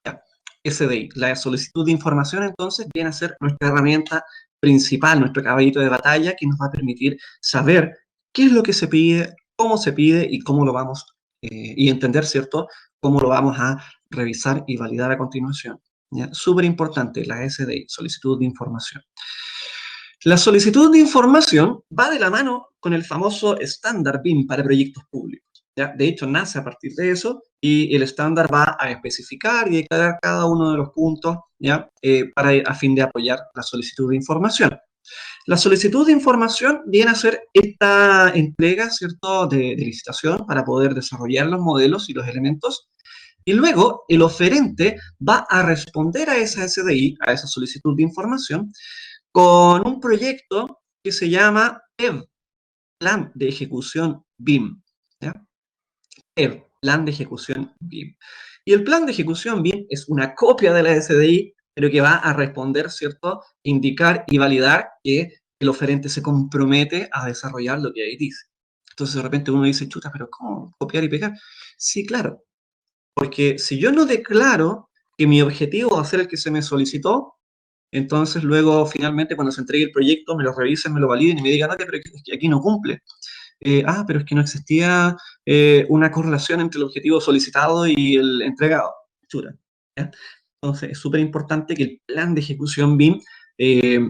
ya, SDI, la solicitud de información, entonces, viene a ser nuestra herramienta principal, nuestro caballito de batalla, que nos va a permitir saber qué es lo que se pide y cómo lo vamos, y entender, ¿cierto?, cómo lo vamos a revisar y validar a continuación. Súper importante, la SDI, solicitud de información. La solicitud de información va de la mano con el famoso estándar BIM para proyectos públicos. ¿Ya? De hecho, nace a partir de eso y el estándar va a especificar y declarar cada uno de los puntos, ¿ya? A fin de apoyar la solicitud de información. La solicitud de información viene a ser esta entrega, ¿cierto?, de licitación para poder desarrollar los modelos y los elementos. Y luego el oferente va a responder a esa SDI, a esa solicitud de información, con un proyecto que se llama PEV, Plan de Ejecución BIM. ¿Ya? PEV, Plan de Ejecución BIM. Y el plan de ejecución BIM es una copia de la SDI, pero que va a responder, ¿cierto?, indicar y validar que el oferente se compromete a desarrollar lo que ahí dice. Entonces de repente uno dice, chuta, pero ¿cómo copiar y pegar? Sí, claro, porque si yo no declaro que mi objetivo va a ser el que se me solicitó, entonces luego finalmente cuando se entregue el proyecto me lo revisen, me lo validen y me digan, pero es que aquí no cumple. Pero es que no existía una correlación entre el objetivo solicitado y el entregado. Chura, ¿ya? Entonces es súper importante que el plan de ejecución BIM eh,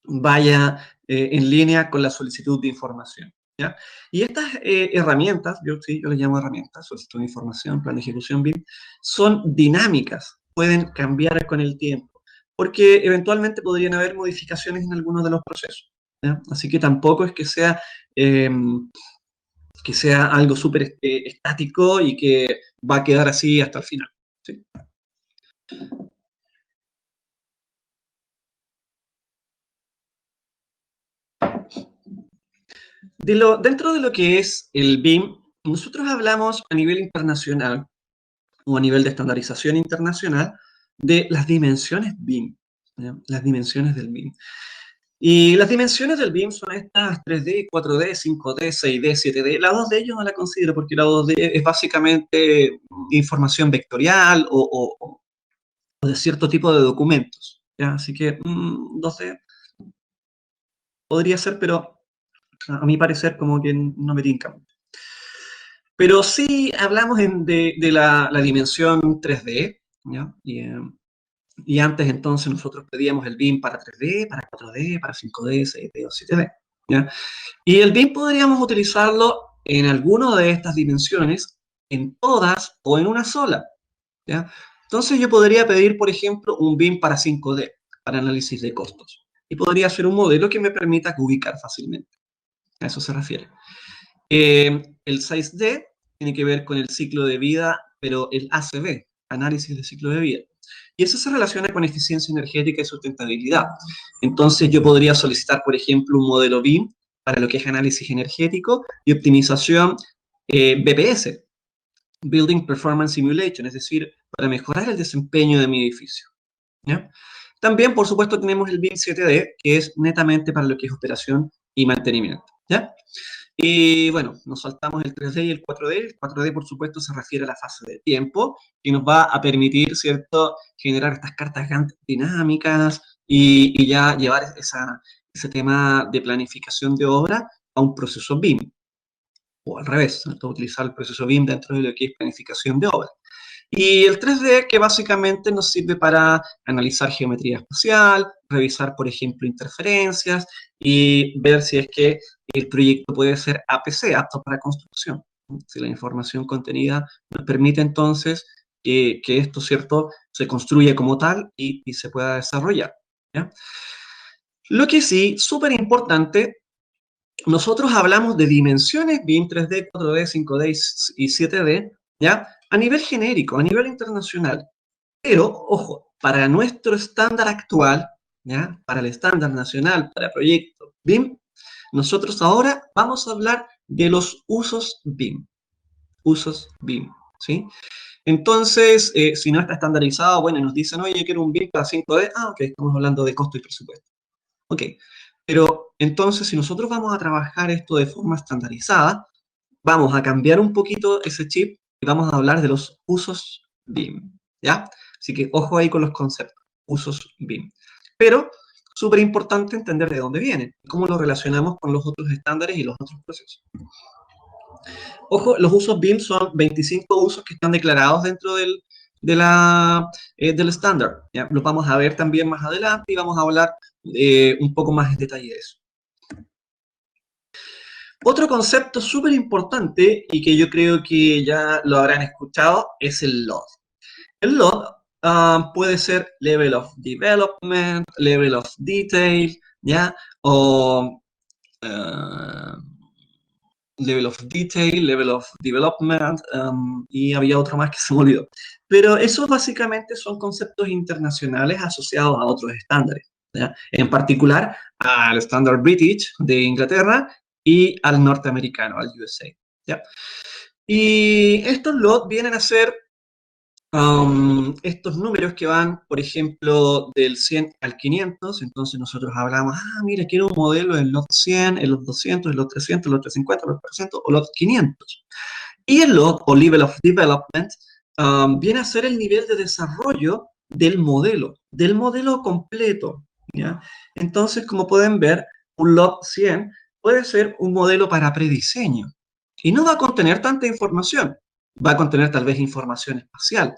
vaya en línea con la solicitud de información. ¿Ya? Y estas herramientas, yo les llamo herramientas, solicitud de información, plan de ejecución BIM, son dinámicas, pueden cambiar con el tiempo, porque eventualmente podrían haber modificaciones en algunos de los procesos. ¿Ya? Así que tampoco es eh, que sea algo súper estático y que va a quedar así hasta el final. ¿Sí? Dentro de lo que es el BIM, nosotros hablamos a nivel internacional o a nivel de estandarización internacional de las dimensiones BIM, ¿ya? Las dimensiones del BIM. Y las dimensiones del BIM son estas 3D, 4D, 5D, 6D, 7D. La 2D yo no la considero porque la 2D es básicamente información vectorial o de cierto tipo de documentos. ¿Ya? Así que 2D podría ser, pero a mi parecer como que no me tinca. Pero sí hablamos de la dimensión 3D, ¿ya? Y antes entonces nosotros pedíamos el BIM para 3D, para 4D, para 5D, 6D o 7D, ¿ya? Y el BIM podríamos utilizarlo en alguna de estas dimensiones, en todas o en una sola, ¿ya? Entonces yo podría pedir, por ejemplo, un BIM para 5D, para análisis de costos. Y podría ser un modelo que me permita ubicar fácilmente. A eso se refiere. El 6D tiene que ver con el ciclo de vida, pero el ACV, análisis de ciclo de vida. Y eso se relaciona con eficiencia energética y sustentabilidad. Entonces yo podría solicitar, por ejemplo, un modelo BIM para lo que es análisis energético y optimización BPS, Building Performance Simulation, es decir, para mejorar el desempeño de mi edificio. ¿Ya? También, por supuesto, tenemos el BIM 7D, que es netamente para lo que es operación y mantenimiento. ¿Ya? Y bueno, nos saltamos el 3D y el 4D. El 4D, por supuesto, se refiere a la fase de tiempo, que nos va a permitir, ¿cierto?, generar estas cartas Gantt dinámicas y ya llevar ese tema de planificación de obra a un proceso BIM, o al revés, ¿cierto?, utilizar el proceso BIM dentro de lo que es planificación de obra. Y el 3D, que básicamente nos sirve para analizar geometría espacial, revisar, por ejemplo, interferencias y ver si es que el proyecto puede ser APC, apto para construcción. Si la información contenida nos permite entonces que esto, ¿cierto?, se construya como tal y se pueda desarrollar. ¿Ya? Lo que sí, súper importante, nosotros hablamos de dimensiones BIM 3D, 4D, 5D y 7D, ¿ya? A nivel genérico, a nivel internacional. Pero, ojo, para nuestro estándar actual, ¿ya? Para el estándar nacional, para proyectos BIM, nosotros ahora vamos a hablar de los usos BIM. Usos BIM, ¿sí? Entonces, si no está estandarizado, bueno, y nos dicen, oye, yo quiero un BIM para 5D, ok, estamos hablando de costo y presupuesto. Ok, pero entonces si nosotros vamos a trabajar esto de forma estandarizada, vamos a cambiar un poquito ese chip y vamos a hablar de los usos BIM, ¿ya? Así que ojo ahí con los conceptos, usos BIM. Pero súper importante entender de dónde vienen, cómo lo relacionamos con los otros estándares y los otros procesos. Ojo, los usos BIM son 25 usos que están declarados dentro del estándar. ¿Ya? Los vamos a ver también más adelante y vamos a hablar un poco más en detalle de eso. Otro concepto súper importante y que yo creo que ya lo habrán escuchado es el LOD. El LOD puede ser Level of Development, Level of Detail, ¿ya? O Level of Detail, Level of Development, y había otro más que se me olvidó. Pero esos básicamente son conceptos internacionales asociados a otros estándares, ¿ya? En particular al estándar British de Inglaterra y al norteamericano, al USA, ¿ya? Y estos LOT vienen a ser estos números que van, por ejemplo, del 100 al 500, entonces nosotros hablamos, mira, quiero un modelo en lot 100, en lot 200, en lot 300, en lot 350, en lot 400 o lot 500. Y el lot, o level of development, viene a ser el nivel de desarrollo del modelo completo, ¿ya? Entonces, como pueden ver, un lot 100 puede ser un modelo para prediseño y no va a contener tanta información, va a contener tal vez información espacial.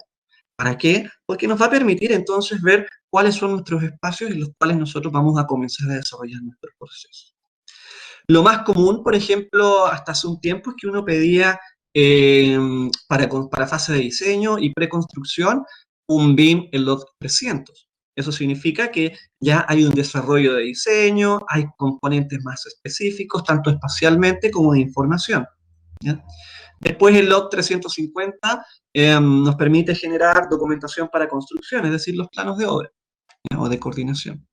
¿Para qué? Porque nos va a permitir entonces ver cuáles son nuestros espacios en los cuales nosotros vamos a comenzar a desarrollar nuestros procesos. Lo más común, por ejemplo, hasta hace un tiempo es que uno pedía para fase de diseño y preconstrucción un BIM en los 300. Eso significa que ya hay un desarrollo de diseño, hay componentes más específicos, tanto espacialmente como de información, ¿ya? Después el LOT 350 nos permite generar documentación para construcción, es decir, los planos de obra, ¿ya? O de coordinación.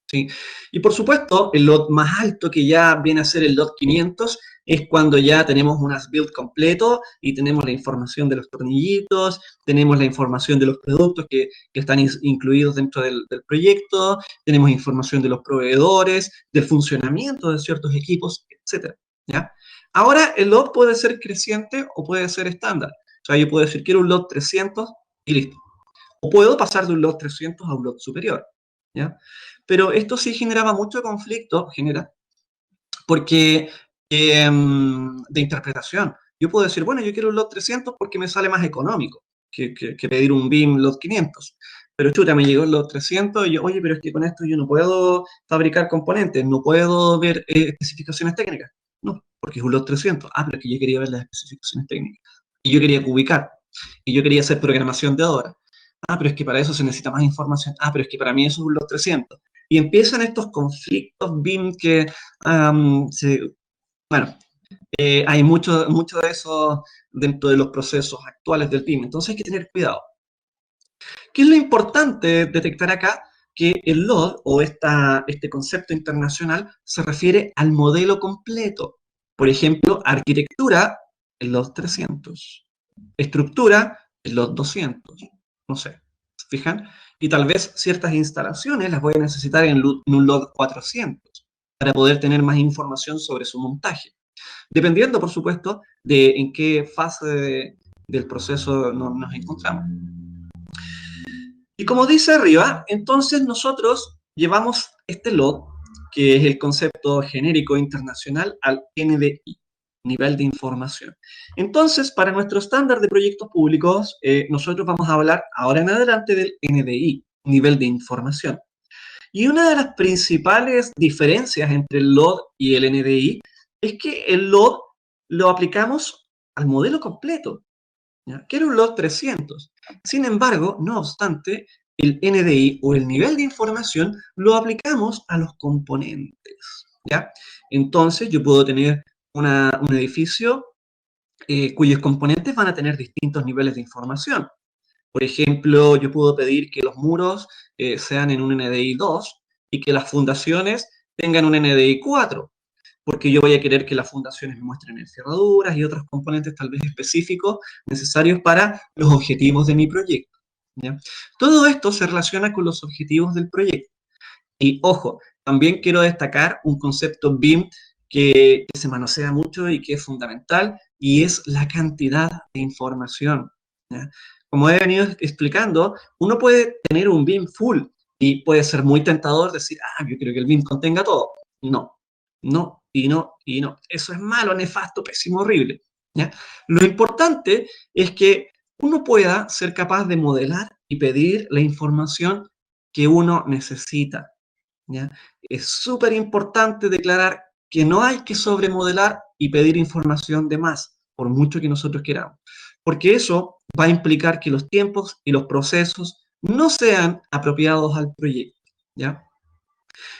¿Sí? Y por supuesto, el lot más alto que ya viene a ser el lot 500 es cuando ya tenemos un as-built completo y tenemos la información de los tornillitos, tenemos la información de los productos que están incluidos dentro del proyecto, tenemos información de los proveedores, del funcionamiento de ciertos equipos, etc. ¿Ya? Ahora, el lot puede ser creciente o puede ser estándar. O sea, yo puedo decir, quiero un lot 300 y listo. O puedo pasar de un lot 300 a un lot superior, ¿ya? Pero esto sí generaba mucho conflicto, porque de interpretación. Yo puedo decir, bueno, yo quiero un lot 300 porque me sale más económico que pedir un BIM lot 500. Pero chuta, me llegó el lot 300 y yo, oye, pero es que con esto yo no puedo fabricar componentes, no puedo ver especificaciones técnicas. No, porque es un lot 300. Pero es que yo quería ver las especificaciones técnicas. Y yo quería cubicar. Y yo quería hacer programación de obra. Pero es que para eso se necesita más información. Pero es que para mí eso es un lot 300. Y empiezan estos conflictos BIM que, bueno, hay mucho de eso dentro de los procesos actuales del BIM. Entonces hay que tener cuidado. ¿Qué es lo importante detectar acá? Que el LOD o este concepto internacional se refiere al modelo completo. Por ejemplo, arquitectura, el LOD 300. Estructura, el LOD 200. No sé, ¿se fijan? Y tal vez ciertas instalaciones las voy a necesitar en un LOD 400 para poder tener más información sobre su montaje. Dependiendo, por supuesto, de en qué fase del proceso nos encontramos. Y como dice arriba, entonces nosotros llevamos este LOD, que es el concepto genérico internacional, al NDI, nivel de información. Entonces, para nuestro estándar de proyectos públicos, nosotros vamos a hablar ahora en adelante del NDI, nivel de información. Y una de las principales diferencias entre el LOD y el NDI es que el LOD lo aplicamos al modelo completo, ¿ya? Que era un LOD 300. Sin embargo, no obstante, el NDI o el nivel de información lo aplicamos a los componentes, ¿ya? Entonces yo puedo tener un edificio cuyos componentes van a tener distintos niveles de información. Por ejemplo, yo puedo pedir que los muros sean en un NDI 2 y que las fundaciones tengan un NDI 4, porque yo voy a querer que las fundaciones me muestren encerraduras y otros componentes tal vez específicos necesarios para los objetivos de mi proyecto, ¿ya? Todo esto se relaciona con los objetivos del proyecto. Y ojo, también quiero destacar un concepto BIM que se manosea mucho y que es fundamental, y es la cantidad de información, ¿ya? Como he venido explicando, uno puede tener un BIM full y puede ser muy tentador decir, yo quiero que el BIM contenga todo. No, no, y no, y no. Eso es malo, nefasto, pésimo, horrible, ¿ya? Lo importante es que uno pueda ser capaz de modelar y pedir la información que uno necesita, ¿ya? Es súper importante declarar que no hay que sobremodelar y pedir información de más, por mucho que nosotros queramos, porque eso va a implicar que los tiempos y los procesos no sean apropiados al proyecto, ¿ya?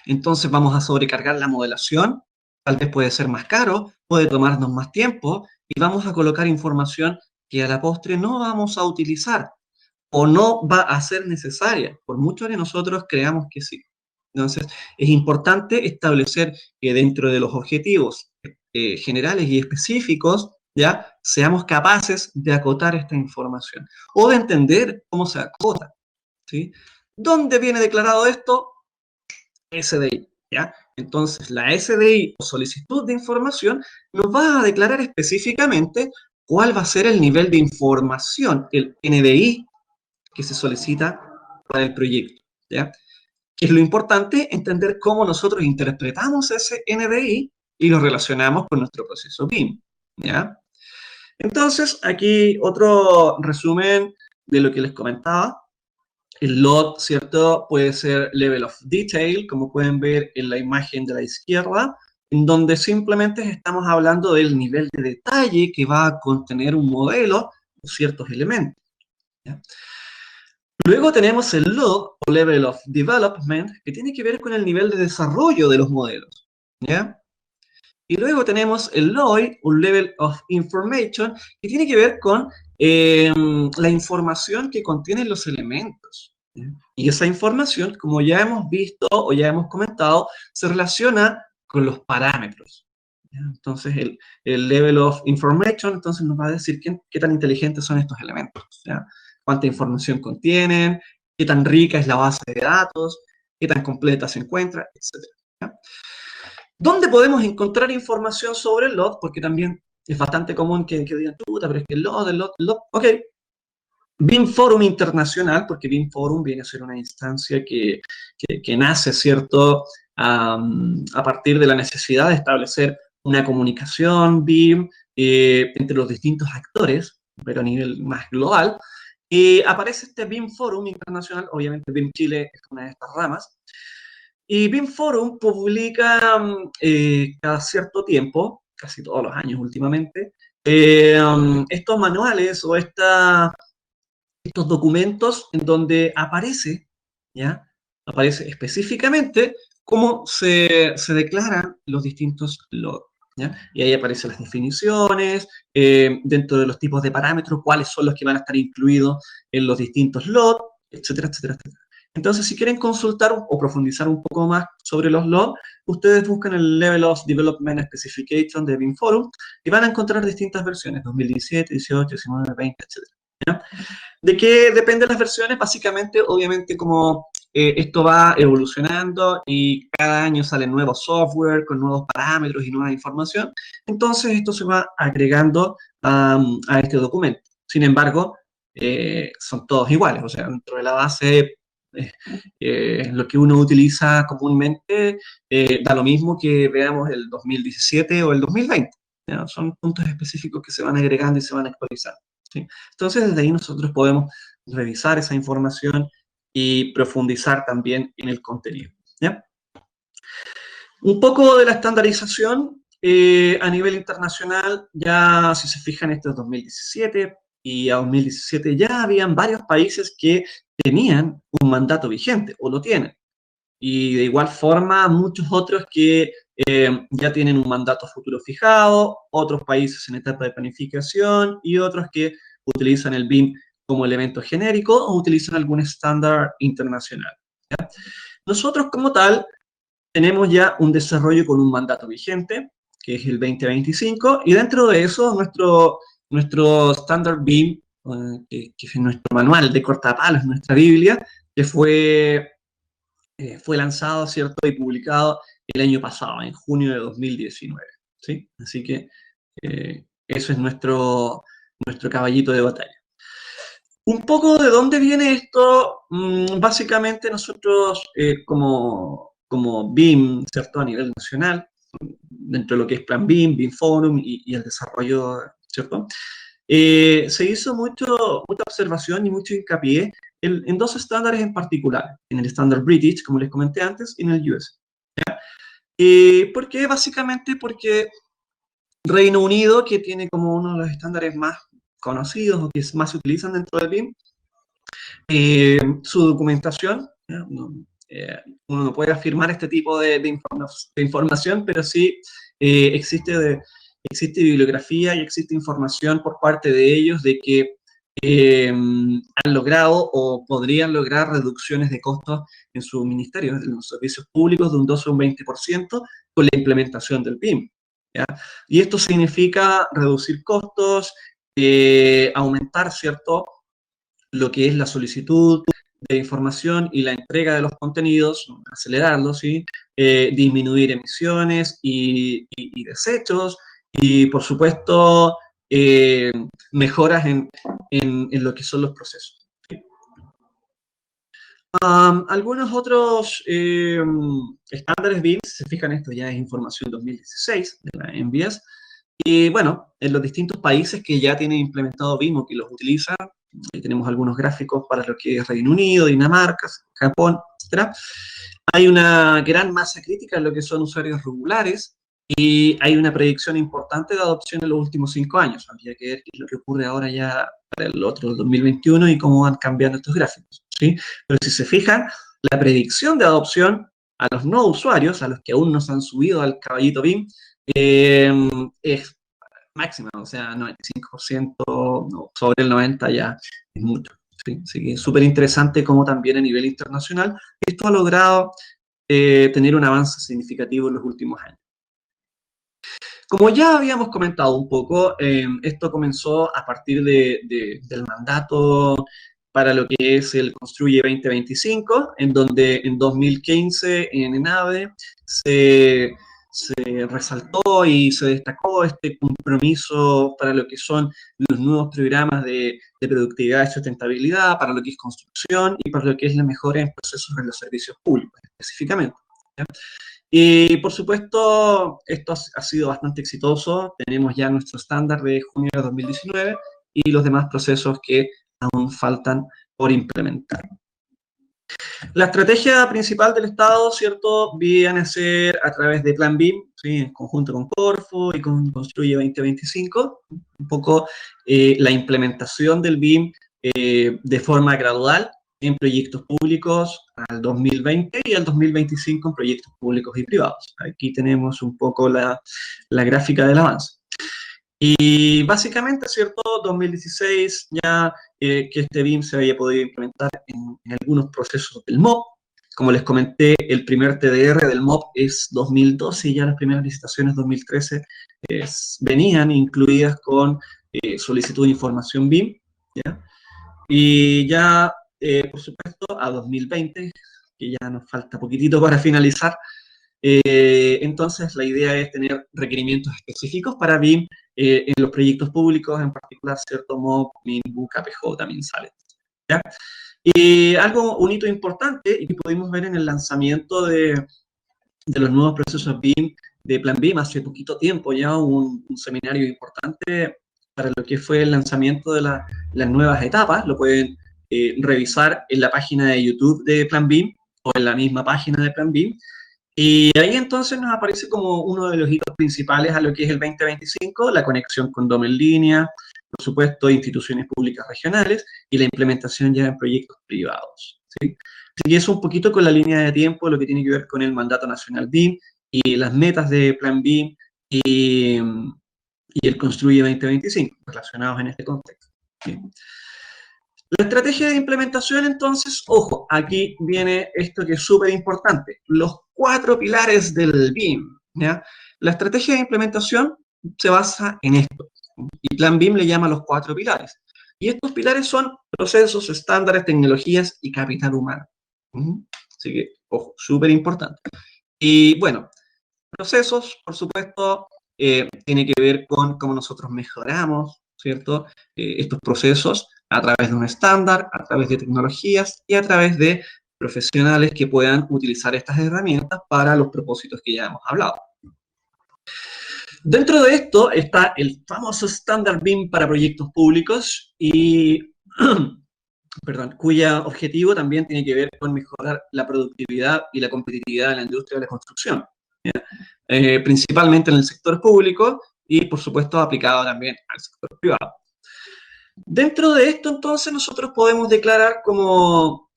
Entonces vamos a sobrecargar la modelación, tal vez puede ser más caro, puede tomarnos más tiempo, y vamos a colocar información que a la postre no vamos a utilizar o no va a ser necesaria, por mucho que nosotros creamos que sí. Entonces, es importante establecer que dentro de los objetivos generales y específicos, ya seamos capaces de acotar esta información o de entender cómo se acota, ¿sí? ¿Dónde viene declarado esto? SDI, ¿ya? Entonces, la SDI o solicitud de información nos va a declarar específicamente cuál va a ser el nivel de información, el NDI, que se solicita para el proyecto, ¿ya? Que es lo importante, entender cómo nosotros interpretamos ese NDI y lo relacionamos con nuestro proceso BIM, ¿ya? Entonces, aquí otro resumen de lo que les comentaba. El LOD, ¿cierto? Puede ser Level of Detail, como pueden ver en la imagen de la izquierda, en donde simplemente estamos hablando del nivel de detalle que va a contener un modelo o ciertos elementos, ¿ya? Luego tenemos el LOD, o Level of Development, que tiene que ver con el nivel de desarrollo de los modelos, ¿ya? Y luego tenemos el LOI, un Level of Information, que tiene que ver con la información que contienen los elementos, ¿ya? Y esa información, como ya hemos visto o ya hemos comentado, se relaciona con los parámetros, ¿ya? Entonces, el Level of Information entonces nos va a decir qué tan inteligentes son estos elementos, ¿ya? Cuánta información contienen, qué tan rica es la base de datos, qué tan completa se encuentra, etc. ¿Dónde podemos encontrar información sobre el LOD? Porque también es bastante común que digan, puta, pero es que el LOD. Ok, BIM Forum Internacional, porque BIM Forum viene a ser una instancia que nace, ¿cierto?, a partir de la necesidad de establecer una comunicación BIM entre los distintos actores, pero a nivel más global. Y aparece este BIM Forum Internacional, obviamente BIM Chile es una de estas ramas, y BIM Forum publica cada cierto tiempo, casi todos los años últimamente, estos manuales o estos documentos en donde aparece, ¿ya? Aparece específicamente cómo se declaran los distintos logs, ¿ya? Y ahí aparecen las definiciones, dentro de los tipos de parámetros, cuáles son los que van a estar incluidos en los distintos logs, etcétera, etcétera, etcétera. Entonces, si quieren consultar o profundizar un poco más sobre los logs, ustedes buscan el Level of Development Specification de BIM Forum y van a encontrar distintas versiones, 2017, 18, 19, 20, etcétera, ¿ya? ¿De qué dependen las versiones? Básicamente, obviamente, como esto va evolucionando y cada año sale nuevo software con nuevos parámetros y nueva información, entonces esto se va agregando a este documento. Sin embargo, son todos iguales, o sea, dentro de la base, lo que uno utiliza comúnmente da lo mismo que veamos el 2017 o el 2020, ¿ya? Son puntos específicos que se van agregando y se van actualizando, ¿sí? Entonces, desde ahí nosotros podemos revisar esa información y profundizar también en el contenido, ¿ya? Un poco de la estandarización a nivel internacional, ya si se fijan, esto es 2017, y a 2017 ya habían varios países que tenían un mandato vigente, o lo tienen. Y de igual forma, muchos otros que ya tienen un mandato futuro fijado, otros países en etapa de planificación y otros que utilizan el BIM como elemento genérico o utilizan algún estándar internacional. ¿Ya? Nosotros como tal tenemos ya un desarrollo con un mandato vigente, que es el 2025, y dentro de eso nuestro estándar BIM, que es nuestro manual de cortapalos, nuestra Biblia, que fue lanzado, ¿cierto?, y publicado el año pasado, en junio de 2019, ¿sí? Así que eso es nuestro caballito de batalla. Un poco de dónde viene esto, básicamente nosotros como BIM, ¿cierto?, a nivel nacional, dentro de lo que es Plan BIM, BIM Forum y el desarrollo, ¿cierto?, se hizo mucha observación y mucho hincapié en dos estándares en particular, en el estándar British, como les comenté antes, y en el US. ¿Ya? ¿Por qué? Básicamente porque Reino Unido, que tiene como uno de los estándares más conocidos o que más se utilizan dentro del BIM, su documentación, ¿ya? Uno no puede afirmar este tipo de información, pero sí existe bibliografía y existe información por parte de ellos de que han logrado o podrían lograr reducciones de costos en sus ministerios, en los servicios públicos, de un 12 o un 20% con la implementación del BIM. ¿Ya? Y esto significa reducir costos, aumentar, ¿cierto?, lo que es la solicitud de información y la entrega de los contenidos, acelerarlo, ¿sí? Disminuir emisiones y desechos, y por supuesto mejoras en lo que son los procesos. ¿Sí? Algunos otros estándares BIM, si se fijan, esto ya es información 2016 de la NBS, y bueno, en los distintos países que ya tienen implementado BIM o que los utilizan, tenemos algunos gráficos para lo que es Reino Unido, Dinamarca, Japón, etc. Hay una gran masa crítica en lo que son usuarios regulares y hay una predicción importante de adopción en los últimos 5 años. Habría que ver qué es lo que ocurre ahora ya para el otro 2021 y cómo van cambiando estos gráficos, ¿sí? Pero si se fijan, la predicción de adopción a los no usuarios, a los que aún no se han subido al caballito BIM, es máxima, o sea, 95%, no, sobre el 90% ya es mucho. ¿Sí? Así que es súper interesante cómo también a nivel internacional esto ha logrado tener un avance significativo en los últimos años. Como ya habíamos comentado un poco, esto comenzó a partir del mandato para lo que es el Construye 2025, en donde en 2015 en ENAVE se resaltó y se destacó este compromiso para lo que son los nuevos programas de productividad y sustentabilidad, para lo que es construcción y para lo que es la mejora en procesos de los servicios públicos específicamente. ¿Ya? Y por supuesto, esto ha sido bastante exitoso. Tenemos ya nuestro estándar de junio de 2019 y los demás procesos que aún faltan por implementar. La estrategia principal del Estado, ¿cierto?, viene a ser a través de Plan BIM, ¿sí?, en conjunto con Corfo y con Construye 2025, un poco la implementación del BIM de forma gradual en proyectos públicos al 2020 y al 2025 en proyectos públicos y privados. Aquí tenemos un poco la gráfica del avance. Y básicamente, ¿cierto?, 2016 ya que este BIM se había podido implementar en algunos procesos del MOP. Como les comenté, el primer TDR del MOP es 2012 y ya las primeras licitaciones 2013 venían incluidas con solicitud de información BIM, ¿ya? Y ya, por supuesto, a 2020, que ya nos falta poquitito para finalizar, entonces la idea es tener requerimientos específicos para BIM en los proyectos públicos, en particular, ¿cierto?, MOP, MINBU, KPJ, también sale. ¿Ya? Y un hito importante, y que pudimos ver en el lanzamiento de los nuevos procesos BIM, de Plan BIM, hace poquito tiempo ya un seminario importante para lo que fue el lanzamiento de las nuevas etapas. Lo pueden revisar en la página de YouTube de Plan BIM o en la misma página de Plan BIM. Y ahí entonces nos aparece como uno de los hitos principales a lo que es el 2025, la conexión con DOM en línea, por supuesto, instituciones públicas regionales y la implementación ya en proyectos privados, ¿sí? Así que eso un poquito con la línea de tiempo, lo que tiene que ver con el mandato nacional BIM y las metas de Plan BIM y, y el Construye 2025, relacionados en este contexto. ¿Sí? La estrategia de implementación, entonces, ojo, aquí viene esto que es súper importante, los 4 pilares del BIM. ¿Ya? La estrategia de implementación se basa en esto, y Plan BIM le llama los 4 pilares. Y estos pilares son procesos, estándares, tecnologías y capital humano. Así que, ojo, súper importante. Y bueno, procesos, por supuesto, tiene que ver con cómo nosotros mejoramos, ¿cierto? Estos procesos a través de un estándar, a través de tecnologías y a través de profesionales que puedan utilizar estas herramientas para los propósitos que ya hemos hablado. Dentro de esto está el famoso estándar BIM para proyectos públicos y perdón, cuyo objetivo también tiene que ver con mejorar la productividad y la competitividad de la industria de la construcción, principalmente en el sector público y, por supuesto, aplicado también al sector privado. Dentro de esto, entonces, nosotros podemos declarar como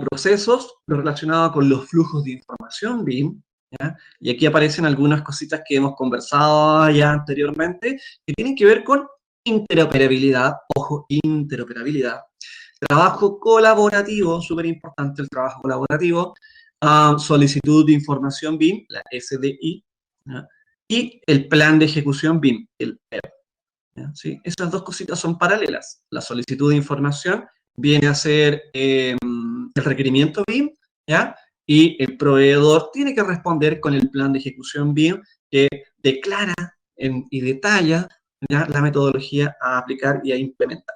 procesos lo relacionado con los flujos de información BIM, ¿ya? Y aquí aparecen algunas cositas que hemos conversado ya anteriormente, que tienen que ver con interoperabilidad, ojo, interoperabilidad, trabajo colaborativo, súper importante el trabajo colaborativo, solicitud de información BIM, la SDI, ¿ya? Y el plan de ejecución BIM, el PER. ¿Ya? ¿Sí? Esas dos cositas son paralelas. La solicitud de información viene a ser el requerimiento BIM, ¿ya? Y el proveedor tiene que responder con el plan de ejecución BIM que declara y detalla, ¿ya?, la metodología a aplicar y a implementar.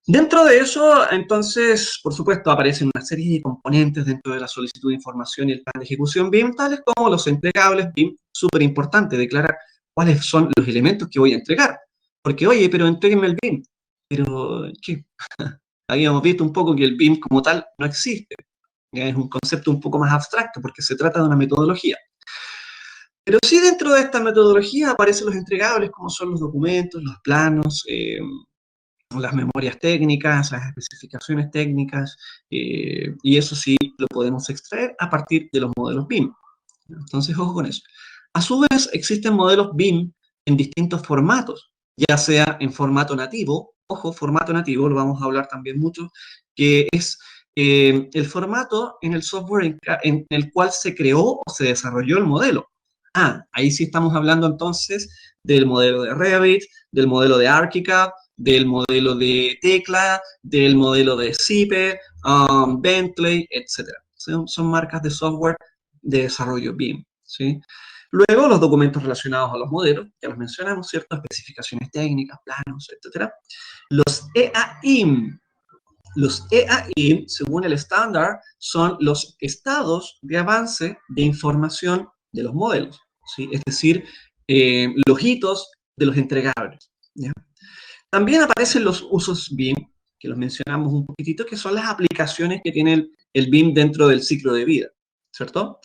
Dentro de eso, entonces, por supuesto, aparecen una serie de componentes dentro de la solicitud de información y el plan de ejecución BIM, tales como los entregables BIM, súper importante, declarar cuáles son los elementos que voy a entregar. Porque, oye, pero entréguenme el BIM. Pero, ¿qué? Habíamos visto un poco que el BIM como tal no existe. Es un concepto un poco más abstracto porque se trata de una metodología. Pero sí, dentro de esta metodología aparecen los entregables, como son los documentos, los planos, las memorias técnicas, las especificaciones técnicas, y eso sí lo podemos extraer a partir de los modelos BIM. Entonces, ojo con eso. A su vez, existen modelos BIM en distintos formatos, ya sea en formato nativo, ojo, formato nativo, lo vamos a hablar también mucho, que es el formato en el software en el cual se creó o se desarrolló el modelo. Ahí sí estamos hablando entonces del modelo de Revit, del modelo de ArchiCAD, del modelo de Tecla, del modelo de Zypper, Bentley, etc. Son marcas de software de desarrollo BIM, ¿sí? Luego, los documentos relacionados a los modelos, ya los mencionamos, ¿cierto? Especificaciones técnicas, planos, etc. Los EAIM. Los EAIM, según el estándar, son los estados de avance de información de los modelos, ¿sí? Es decir, los hitos de los entregables, ¿ya? También aparecen los usos BIM, que los mencionamos un poquitito, que son las aplicaciones que tiene el BIM dentro del ciclo de vida, ¿cierto?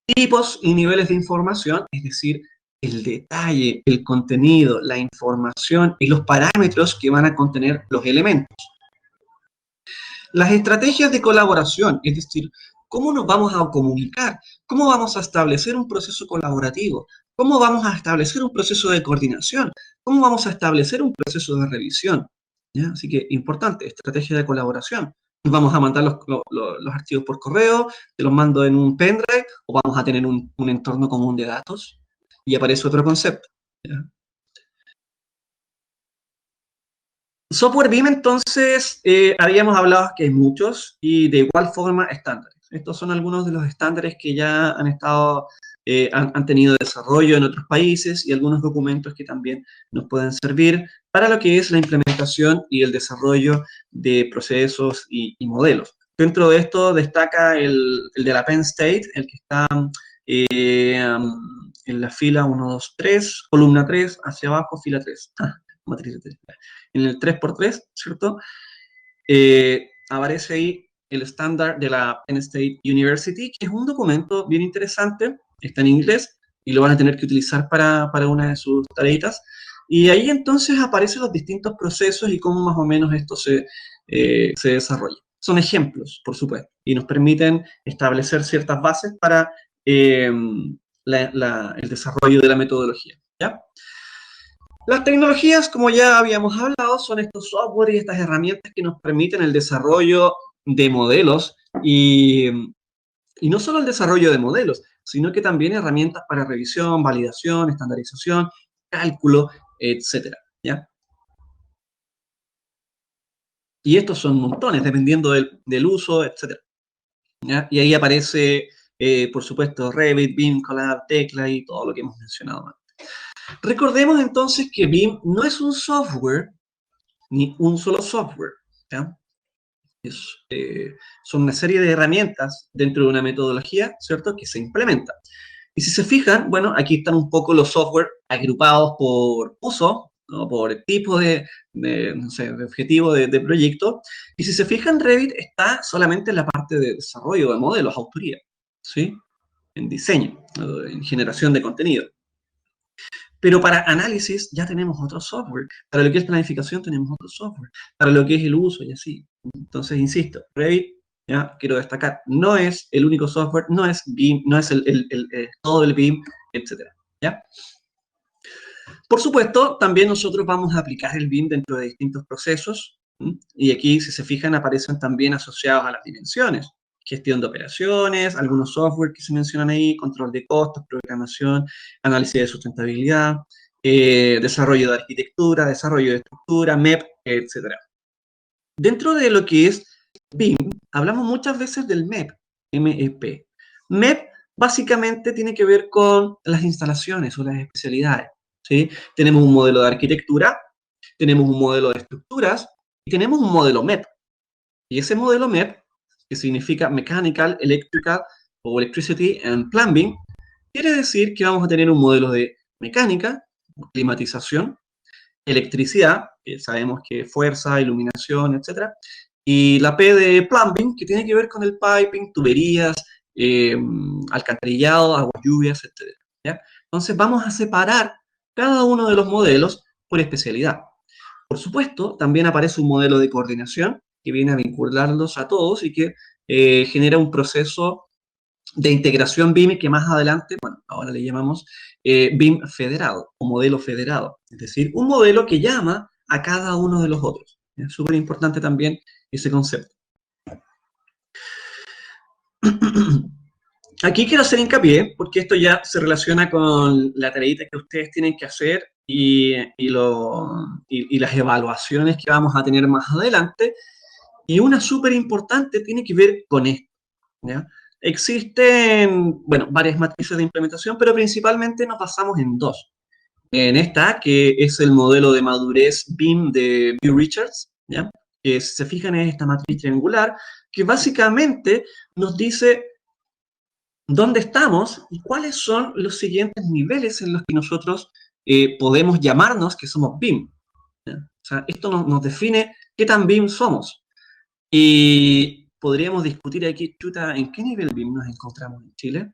Tipos y niveles de información, es decir, el detalle, el contenido, la información y los parámetros que van a contener los elementos. Las estrategias de colaboración, es decir, cómo nos vamos a comunicar, cómo vamos a establecer un proceso colaborativo, cómo vamos a establecer un proceso de coordinación, cómo vamos a establecer un proceso de revisión. ¿Ya? Así que, importante, estrategia de colaboración. Vamos a mandar los archivos por correo, te los mando en un pendrive, o vamos a tener un entorno común de datos, y aparece otro concepto. ¿Ya? Software BIM, entonces, habíamos hablado que hay muchos y de igual forma estándares. Estos son algunos de los estándares que ya han estado, han tenido desarrollo en otros países y algunos documentos que también nos pueden servir para lo que es la implementación y el desarrollo de procesos y modelos. Dentro de esto destaca el de la Penn State, el que está en la fila 1, 2, 3, columna 3, hacia abajo, fila 3. Matriz de 3. En el 3x3, ¿cierto? Aparece ahí el estándar de la Penn State University, que es un documento bien interesante, está en inglés, y lo van a tener que utilizar para una de sus tareitas. Y ahí entonces aparecen los distintos procesos y cómo más o menos esto se desarrolla. Son ejemplos, por supuesto, y nos permiten establecer ciertas bases para eh, el desarrollo de la metodología, ¿ya? Las tecnologías, como ya habíamos hablado, son estos software y estas herramientas que nos permiten el desarrollo de modelos y no solo el desarrollo de modelos, sino que también herramientas para revisión, validación, estandarización, cálculo, etcétera, ¿ya? Y estos son montones, dependiendo del uso, etcétera, ¿ya? Y ahí aparece, por supuesto, Revit, BIM, Colab, Tekla y todo lo que hemos mencionado antes. Recordemos entonces que BIM no es un software, ni un solo software, ¿ya? Son una serie de herramientas dentro de una metodología, ¿cierto?, que se implementan. Y si se fijan, bueno, aquí están un poco los software agrupados por uso, ¿no?, por tipo no sé, de objetivo de proyecto. Y si se fijan, Revit está solamente en la parte de desarrollo de modelos, autoría, ¿sí? En diseño, en generación de contenido. Pero para análisis ya tenemos otro software. Para lo que es planificación tenemos otro software. Para lo que es el uso y así. Entonces, insisto, Revit, ya quiero destacar, no es el único software, no es BIM, no es todo el BIM, etcétera, ¿ya? Por supuesto, también nosotros vamos a aplicar el BIM dentro de distintos procesos. Y aquí, si se fijan, aparecen también asociados a las dimensiones. Gestión de operaciones, algunos software que se mencionan ahí, control de costos, programación, análisis de sustentabilidad, desarrollo de arquitectura, desarrollo de estructura, MEP, etcétera. Dentro de lo que es BIM, hablamos muchas veces del MEP, MEP. MEP básicamente tiene que ver con las instalaciones o las especialidades, ¿sí? Tenemos un modelo de arquitectura, tenemos un modelo de estructuras y tenemos un modelo MEP. Y ese modelo MEP, que significa Mechanical, Electrical o Electricity and Plumbing, quiere decir que vamos a tener un modelo de mecánica, climatización, electricidad, que sabemos que fuerza, iluminación, etcétera, y la P de plumbing, que tiene que ver con el piping, tuberías, alcantarillado, aguas lluvias, etcétera, ¿ya? Entonces vamos a separar cada uno de los modelos por especialidad. Por supuesto, también aparece un modelo de coordinación que viene a vincularlos a todos y que genera un proceso de integración BIM que más adelante, bueno, ahora le llamamos BIM federado o modelo federado. Es decir, un modelo que llama a cada uno de los otros. Es súper importante también ese concepto. Aquí quiero hacer hincapié, porque esto ya se relaciona con la tareita que ustedes tienen que hacer y las evaluaciones que vamos a tener más adelante. Y una súper importante tiene que ver con esto, ¿ya? Existen, bueno, varias matrices de implementación, pero principalmente nos basamos en dos. En esta, que es el modelo de madurez BIM de Bill Richards, ¿ya? Que si se fijan es esta matriz triangular, que básicamente nos dice dónde estamos y cuáles son los siguientes niveles en los que nosotros podemos llamarnos que somos BIM, ¿ya? O sea, esto nos define qué tan BIM somos. Y podríamos discutir aquí, chuta, ¿en qué nivel BIM nos encontramos en Chile?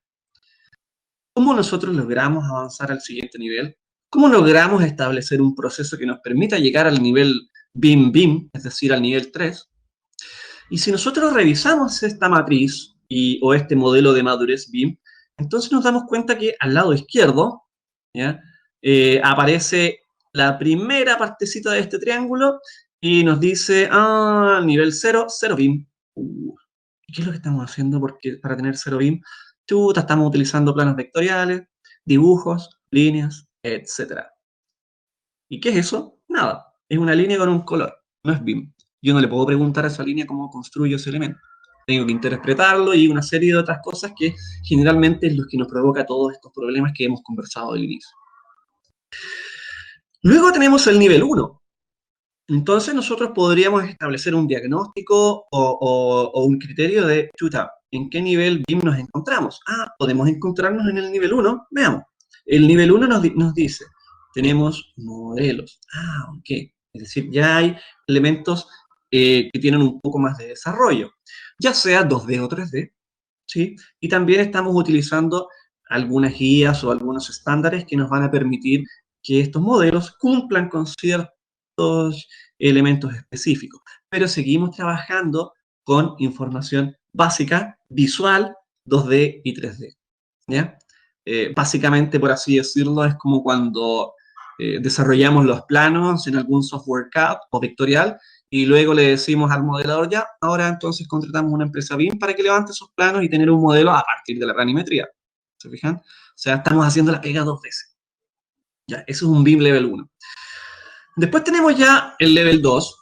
¿Cómo nosotros logramos avanzar al siguiente nivel? ¿Cómo logramos establecer un proceso que nos permita llegar al nivel BIM-BIM, es decir, al nivel 3? Y si nosotros revisamos esta matriz o este modelo de madurez BIM, entonces nos damos cuenta que al lado izquierdo, ¿ya? Aparece la primera partecita de este triángulo y nos dice, nivel 0, 0 BIM. ¿Y qué es lo que estamos haciendo? Porque para tener 0 BIM, chuta, estamos utilizando planos vectoriales, dibujos, líneas, etc. ¿Y qué es eso? Nada, es una línea con un color, no es BIM. Yo no le puedo preguntar a esa línea cómo construyo ese elemento. Tengo que interpretarlo y una serie de otras cosas que generalmente es lo que nos provoca todos estos problemas que hemos conversado al inicio. Luego tenemos el nivel 1. Entonces nosotros podríamos establecer un diagnóstico o un criterio de, chuta, ¿en qué nivel BIM nos encontramos? Podemos encontrarnos en el nivel 1, veamos. El nivel 1 nos dice, tenemos modelos. Ok. Es decir, ya hay elementos que tienen un poco más de desarrollo, ya sea 2D o 3D, ¿sí? Y también estamos utilizando algunas guías o algunos estándares que nos van a permitir que estos modelos cumplan con ciertos elementos específicos. Pero seguimos trabajando con información básica, visual, 2D y 3D. ¿ya? Básicamente, por así decirlo, es como cuando desarrollamos los planos en algún software CAD o vectorial y luego le decimos al modelador, ya, ahora entonces contratamos una empresa BIM para que levante esos planos y tener un modelo a partir de la planimetría. ¿Se fijan? O sea, estamos haciendo la pega dos veces. Ya, eso es un BIM Level 1. Después tenemos ya el Level 2,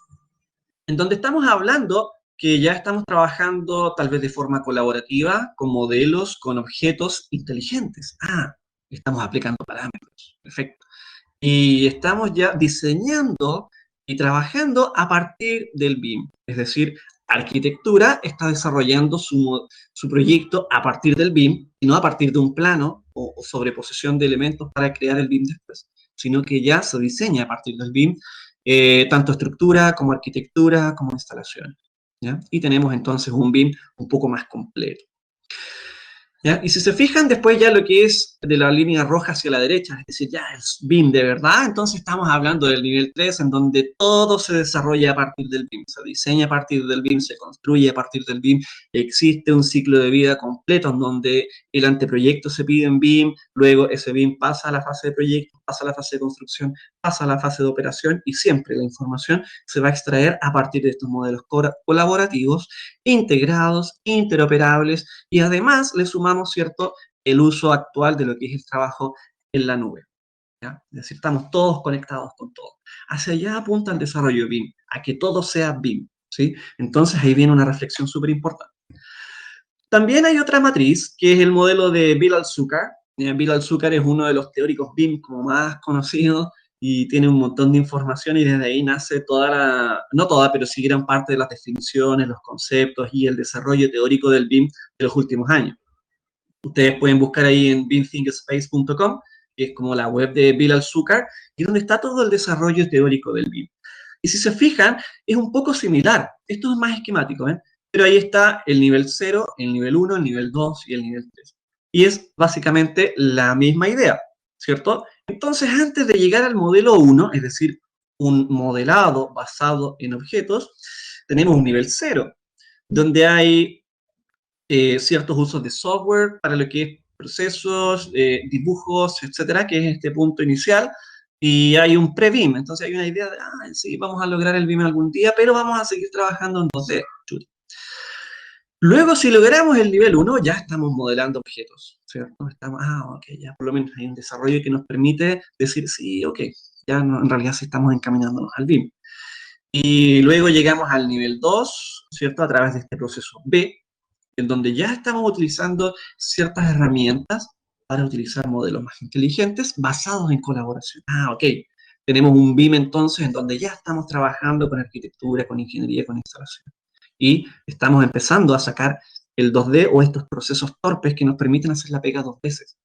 en donde estamos hablando que ya estamos trabajando tal vez de forma colaborativa con modelos, con objetos inteligentes. Ah, estamos aplicando parámetros. Perfecto. Y estamos ya diseñando y trabajando a partir del BIM. Es decir, arquitectura está desarrollando su proyecto a partir del BIM y no a partir de un plano o sobreposición de elementos para crear el BIM después, sino que ya se diseña a partir del BIM, tanto estructura como arquitectura como instalaciones. ¿Ya? Y tenemos entonces un BIM un poco más completo. ¿Ya? Y si se fijan después ya lo que es de la línea roja hacia la derecha, es decir, ya es BIM de verdad, entonces estamos hablando del nivel 3 en donde todo se desarrolla a partir del BIM, se diseña a partir del BIM, se construye a partir del BIM, existe un ciclo de vida completo en donde el anteproyecto se pide en BIM, luego ese BIM pasa a la fase de proyecto, pasa a la fase de construcción, pasa a la fase de operación y siempre la información se va a extraer a partir de estos modelos colaborativos, integrados, interoperables y además le sumamos, ¿cierto?, el uso actual de lo que es el trabajo en la nube. ¿Ya? Es decir, estamos todos conectados con todo. Hacia allá apunta el desarrollo BIM, a que todo sea BIM, ¿sí? Entonces ahí viene una reflexión súper importante. También hay otra matriz, que es el modelo de Bill-Alzúcar. Bill-Alzúcar es uno de los teóricos BIM como más conocidos y tiene un montón de información y desde ahí nace toda la, no toda, pero sí gran parte de las definiciones, los conceptos y el desarrollo teórico del BIM de los últimos años. Ustedes pueden buscar ahí en bimthinkspace.com, que es como la web de Bill-Alzúcar, y donde está todo el desarrollo teórico del BIM. Y si se fijan, es un poco similar. Esto es más esquemático, ¿eh? Pero ahí está el nivel 0, el nivel 1, el nivel 2 y el nivel 3. Y es básicamente la misma idea, ¿cierto? Entonces, antes de llegar al modelo 1, es decir, un modelado basado en objetos, tenemos un nivel 0, donde hay ciertos usos de software para lo que es procesos, dibujos, etcétera, que es este punto inicial, y hay un pre-BIM, entonces hay una idea de, sí, vamos a lograr el BIM algún día, pero vamos a seguir trabajando en 2D. Luego, si logramos el nivel 1, ya estamos modelando objetos, ¿cierto? Estamos, ok, ya por lo menos hay un desarrollo que nos permite decir, sí, ok, ya no, en realidad sí estamos encaminándonos al BIM. Y luego llegamos al nivel 2, ¿cierto? A través de este proceso B, en donde ya estamos utilizando ciertas herramientas para utilizar modelos más inteligentes basados en colaboración. Ok. Tenemos un BIM entonces en donde ya estamos trabajando con arquitectura, con ingeniería, con instalación. Y estamos empezando a sacar el 2D o estos procesos torpes que nos permiten hacer la pega dos veces.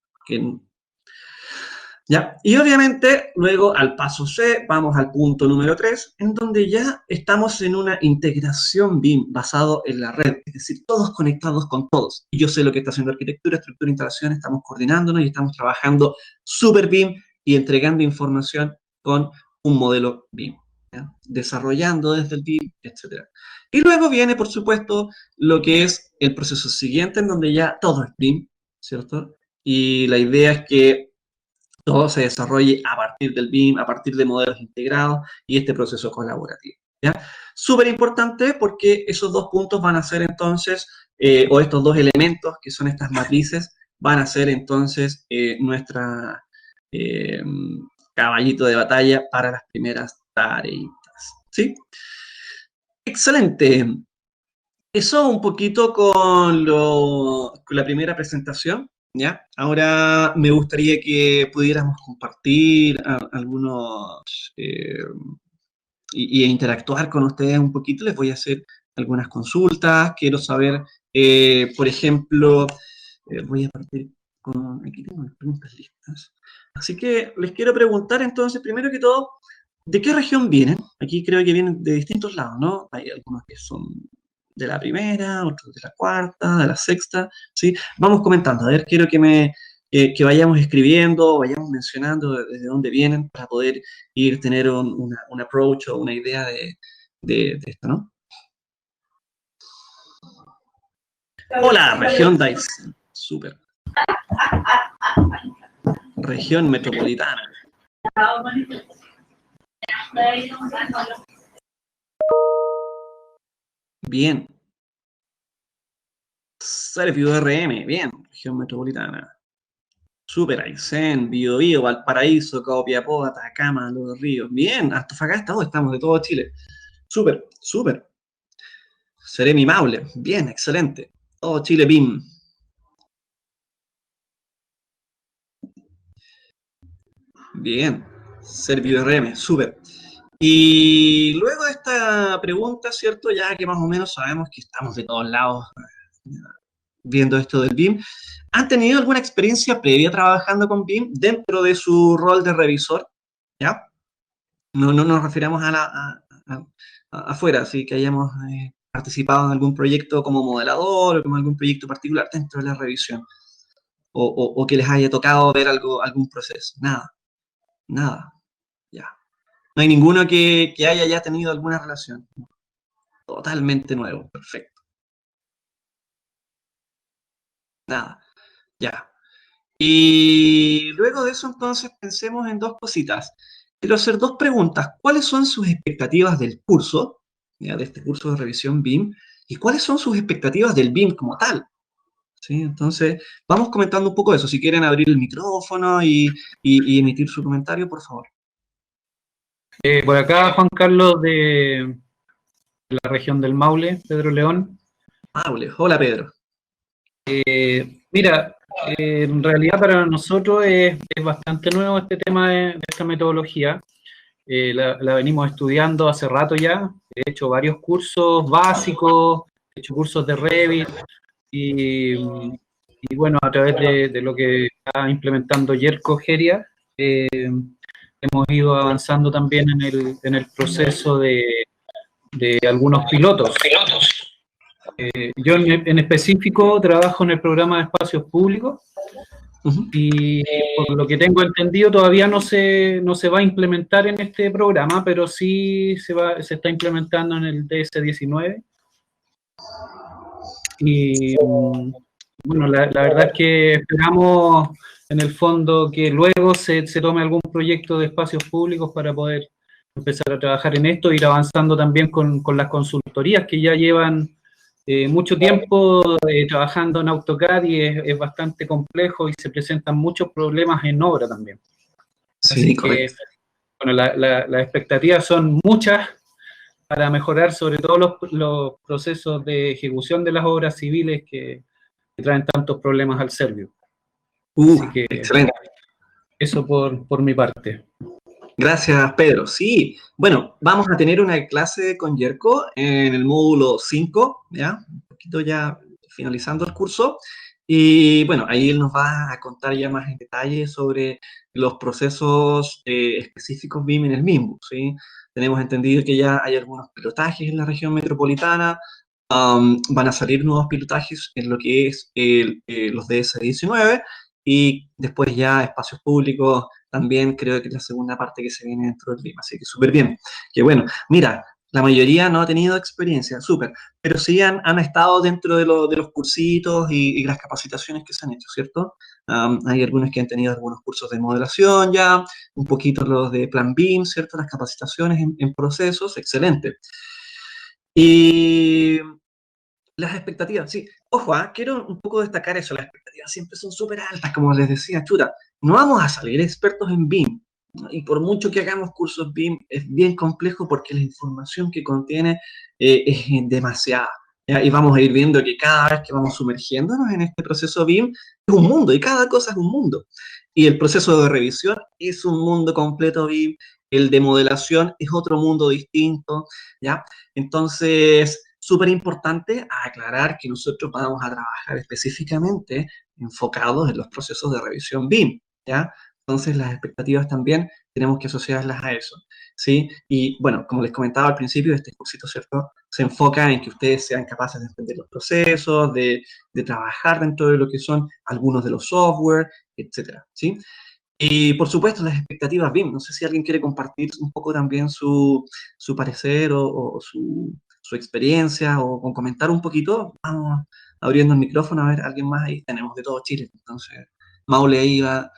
¿Ya? Y obviamente, luego al paso C, vamos al punto número 3, en donde ya estamos en una integración BIM basado en la red, es decir, todos conectados con todos. Y yo sé lo que está haciendo arquitectura, estructura, instalación, estamos coordinándonos y estamos trabajando super BIM y entregando información con un modelo BIM, ¿ya? Desarrollando desde el BIM, etc. Y luego viene, por supuesto, lo que es el proceso siguiente, en donde ya todo es BIM, ¿cierto? Y la idea es que todo se desarrolle a partir del BIM, a partir de modelos integrados y este proceso colaborativo. ¿Ya? Súper importante porque esos dos puntos van a ser entonces, o estos dos elementos que son estas matrices, van a ser entonces nuestra eh, caballito de batalla para las primeras tareitas. ¿Sí? Excelente. Eso un poquito con la primera presentación, ¿ya? Ahora me gustaría que pudiéramos compartir algunos y interactuar con ustedes un poquito. Les voy a hacer algunas consultas. Quiero saber, por ejemplo, voy a partir con, aquí tengo las preguntas listas. Así que les quiero preguntar entonces, primero que todo, ¿de qué región vienen? Aquí creo que vienen de distintos lados, ¿no? Hay algunos que son de la primera, otros de la cuarta, de la sexta, ¿sí? Vamos comentando, a ver, quiero que vayamos escribiendo, vayamos mencionando desde dónde vienen para poder ir, tener un approach o una idea de esto, ¿no? Hola, región Dyson, súper. Región metropolitana. Bien. Servio RM, bien. Región metropolitana. Super Aysén, Biobío, Valparaíso, Copiapó, Atacama, Los Ríos. Bien, Antofagasta, estamos de todo Chile. Súper, súper. Seremi Maule, bien, excelente. Todo Chile BIM. Bien, Servio RM, súper. Y luego de esta pregunta, ¿cierto? Ya que más o menos sabemos que estamos de todos lados viendo esto del BIM, ¿han tenido alguna experiencia previa trabajando con BIM dentro de su rol de revisor? ¿Ya? No nos refiramos afuera, así que hayamos participado en algún proyecto como modelador o como algún proyecto particular dentro de la revisión. O que les haya tocado ver algún proceso. Nada, nada, ya. No hay ninguno que haya ya tenido alguna relación. Totalmente nuevo, perfecto. Nada, ya. Y luego de eso, entonces, pensemos en dos cositas. Quiero hacer dos preguntas. ¿Cuáles son sus expectativas del curso, ya, de este curso de revisión BIM? ¿Y cuáles son sus expectativas del BIM como tal? ¿Sí? Entonces, vamos comentando un poco de eso. Si quieren abrir el micrófono y emitir su comentario, por favor. Por acá, Juan Carlos, de la región del Maule, Pedro León. Maule. Hola, Pedro. Mira, en realidad para nosotros es bastante nuevo este tema de esta metodología. La venimos estudiando hace rato ya. He hecho varios cursos básicos, he hecho cursos de Revit y bueno, a través de lo que está implementando Yerko Geria, hemos ido avanzando también en el proceso de algunos pilotos. Yo en específico trabajo en el programa de espacios públicos y por lo que tengo entendido todavía no se va a implementar en este programa, pero sí se está implementando en el DS19. Y bueno, la verdad es que esperamos en el fondo que luego se tome algún proyecto de espacios públicos para poder empezar a trabajar en esto, ir avanzando también con las consultorías que ya llevan mucho tiempo trabajando en AutoCAD y es bastante complejo y se presentan muchos problemas en obra también. Sí, Así correcto. que, bueno, las expectativas son muchas para mejorar sobre todo los procesos de ejecución de las obras civiles que traen tantos problemas al Servio. Así que Excelente. eso por mi parte. Gracias, Pedro. Sí, bueno, vamos a tener una clase con Yerko en el módulo 5, ¿ya? Un poquito ya finalizando el curso. Y bueno, ahí él nos va a contar ya más en detalle sobre los procesos específicos BIM en el mismo, ¿sí? Tenemos entendido que ya hay algunos pilotajes en la región metropolitana. Van a salir nuevos pilotajes en lo que es los DS19 y después ya espacios públicos. También creo que es la segunda parte que se viene dentro del BIM, así que súper bien. Que bueno, mira, la mayoría no ha tenido experiencia, súper, pero sí han estado dentro de los cursitos y las capacitaciones que se han hecho, ¿cierto? Hay algunos que han tenido algunos cursos de modelación ya, un poquito los de Plan BIM, ¿cierto? Las capacitaciones en procesos, excelente. Y las expectativas, sí. Ojo, quiero un poco destacar eso. Las expectativas siempre son súper altas, como les decía, chuta. No vamos a salir expertos en BIM, ¿no? Y por mucho que hagamos cursos BIM, es bien complejo porque la información que contiene es demasiada. ¿Ya? Y vamos a ir viendo que cada vez que vamos sumergiéndonos en este proceso BIM, es un mundo y cada cosa es un mundo. Y el proceso de revisión es un mundo completo BIM, el de modelación es otro mundo distinto, ¿ya? Entonces, súper importante aclarar que nosotros vamos a trabajar específicamente enfocados en los procesos de revisión BIM, ¿ya? Entonces, las expectativas también tenemos que asociarlas a eso, ¿sí? Y bueno, como les comentaba al principio, este cursito, ¿cierto? Se enfoca en que ustedes sean capaces de entender los procesos, de trabajar dentro de lo que son algunos de los software, etcétera, ¿sí? Y por supuesto, las expectativas BIM. No sé si alguien quiere compartir un poco también su parecer o su experiencia o comentar un poquito. Vamos abriendo el micrófono a ver, alguien más ahí. Tenemos de todo Chile, entonces Maule ahí va,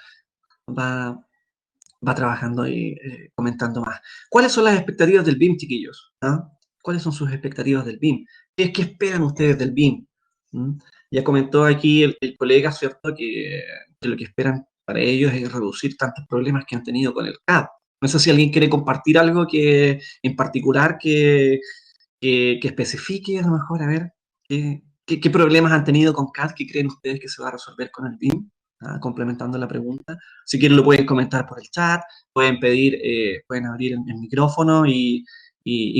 va trabajando y comentando más. ¿Cuáles son las expectativas del BIM, chiquillos? ¿Ah? ¿Cuáles son sus expectativas del BIM? ¿Qué esperan ustedes del BIM? ¿Mm? Ya comentó aquí el colega, ¿cierto?, que lo que esperan para ellos es reducir tantos problemas que han tenido con el CAD. No sé si alguien quiere compartir algo que en particular que especifique, a lo mejor, a ver, qué problemas han tenido con CAD que creen ustedes que se va a resolver con el BIM. Ah, complementando la pregunta. Si quieren lo pueden comentar por el chat, pueden pedir, pueden abrir el micrófono y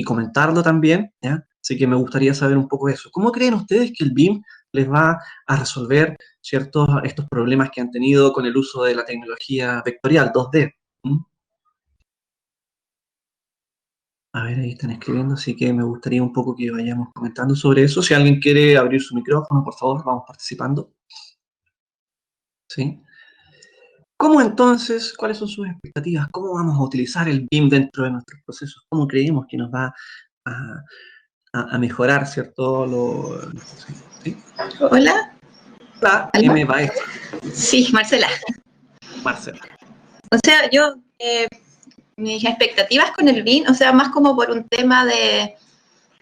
comentarlo también, ¿ya? Así que me gustaría saber un poco eso. ¿Cómo creen ustedes que el BIM les va a resolver ciertos estos problemas que han tenido con el uso de la tecnología vectorial 2D? ¿Mm? A ver, ahí están escribiendo, así que me gustaría un poco que vayamos comentando sobre eso. Si alguien quiere abrir su micrófono, por favor, vamos participando. ¿Sí? ¿Cómo entonces, cuáles son sus expectativas? ¿Cómo vamos a utilizar el BIM dentro de nuestros procesos? ¿Cómo creemos que nos va a, a mejorar, ¿cierto? ¿Sí? Hola, La ¿aló? M. Baeza, Sí, Marcela. Marcela. O sea, yo, mis expectativas con el BIM, o sea, más como por un tema de,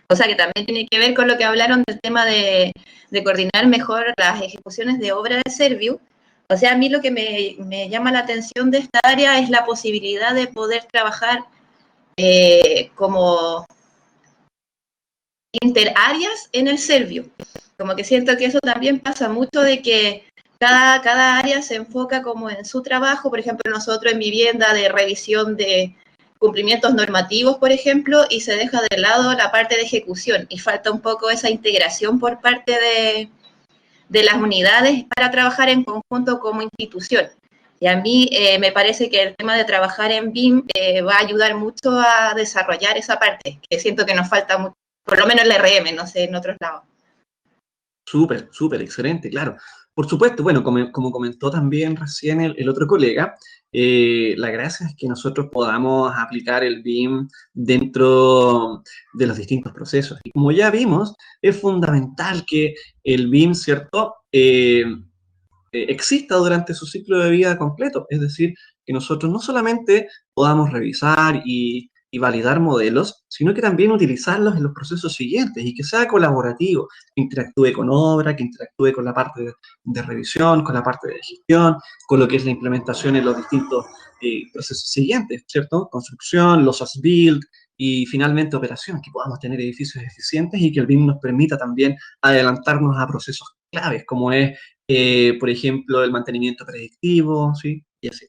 o sea, que también tiene que ver con lo que hablaron del tema de coordinar mejor las ejecuciones de obra de Serviu. O sea, a mí lo que me llama la atención de esta área es la posibilidad de poder trabajar como interáreas en el Serviu. Como que siento que eso también pasa mucho de que cada área se enfoca como en su trabajo, por ejemplo, nosotros en vivienda de revisión de cumplimientos normativos, por ejemplo, y se deja de lado la parte de ejecución y falta un poco esa integración por parte de las unidades para trabajar en conjunto como institución. Y a mí me parece que el tema de trabajar en BIM va a ayudar mucho a desarrollar esa parte, que siento que nos falta mucho, por lo menos en el RM, no sé, en otros lados. Súper, súper, excelente, claro. Por supuesto, bueno, como comentó también recién el otro colega, la gracia es que nosotros podamos aplicar el BIM dentro de los distintos procesos. Y como ya vimos, es fundamental que el BIM, ¿cierto?, exista durante su ciclo de vida completo. Es decir, que nosotros no solamente podamos revisar y validar modelos, sino que también utilizarlos en los procesos siguientes y que sea colaborativo, que interactúe con obra, que interactúe con la parte de revisión, con la parte de gestión, con lo que es la implementación en los distintos procesos siguientes, ¿cierto? Construcción, los as-build y finalmente operación, que podamos tener edificios eficientes y que el BIM nos permita también adelantarnos a procesos claves, como es por ejemplo, el mantenimiento predictivo, ¿sí? Y así.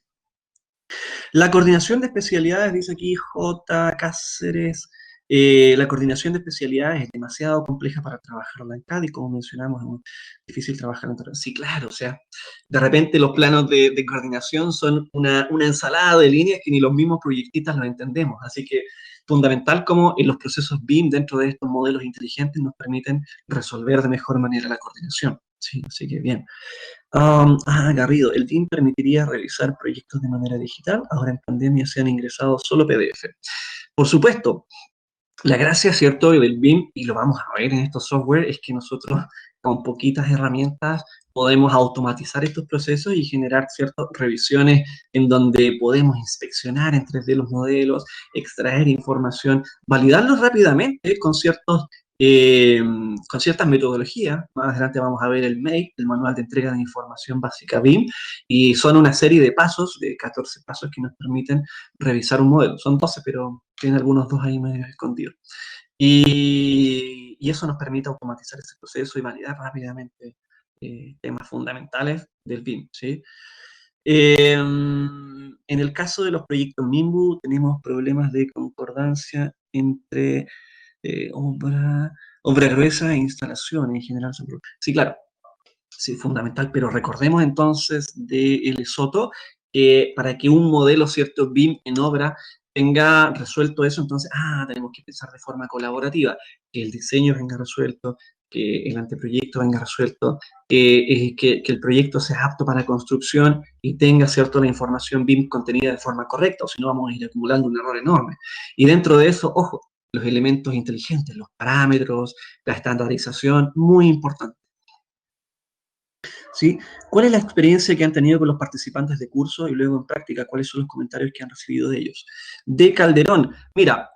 La coordinación de especialidades, dice aquí J. Cáceres, la coordinación de especialidades es demasiado compleja para trabajarla en CAD y como mencionamos es muy difícil trabajar en terreno. Sí, claro, o sea, de repente los planos de coordinación son una ensalada de líneas que ni los mismos proyectistas los entendemos, así que fundamental como en los procesos BIM dentro de estos modelos inteligentes nos permiten resolver de mejor manera la coordinación. Sí, así que bien. Garrido, el BIM permitiría realizar proyectos de manera digital. Ahora en pandemia se han ingresado solo PDF. Por supuesto, la gracia, ¿cierto?, del BIM, y lo vamos a ver en estos software, es que nosotros con poquitas herramientas podemos automatizar estos procesos y generar ciertas revisiones en donde podemos inspeccionar en 3D los modelos, extraer información, validarlos rápidamente con ciertas metodologías. Más adelante vamos a ver el MAIC, el Manual de Entrega de Información Básica BIM, y son una serie de pasos, de 14 pasos que nos permiten revisar un modelo. Son 12, pero tiene algunos dos ahí medio escondidos. Y eso nos permite automatizar ese proceso y validar rápidamente temas fundamentales del BIM, ¿sí? En el caso de los proyectos MIMBU tenemos problemas de concordancia entre obra gruesa e instalación en general. Sí, claro, sí, fundamental, pero recordemos entonces de el Soto que para que un modelo, cierto, BIM en obra tenga resuelto eso, entonces, tenemos que pensar de forma colaborativa, que el diseño venga resuelto, que el anteproyecto venga resuelto, que el proyecto sea apto para construcción y tenga, cierto, la información BIM contenida de forma correcta, o si no vamos a ir acumulando un error enorme. Y dentro de eso, ojo, los elementos inteligentes, los parámetros, la estandarización, muy importante. ¿Sí? ¿Cuál es la experiencia que han tenido con los participantes de curso y luego en práctica? ¿Cuáles son los comentarios que han recibido de ellos? De Calderón, mira,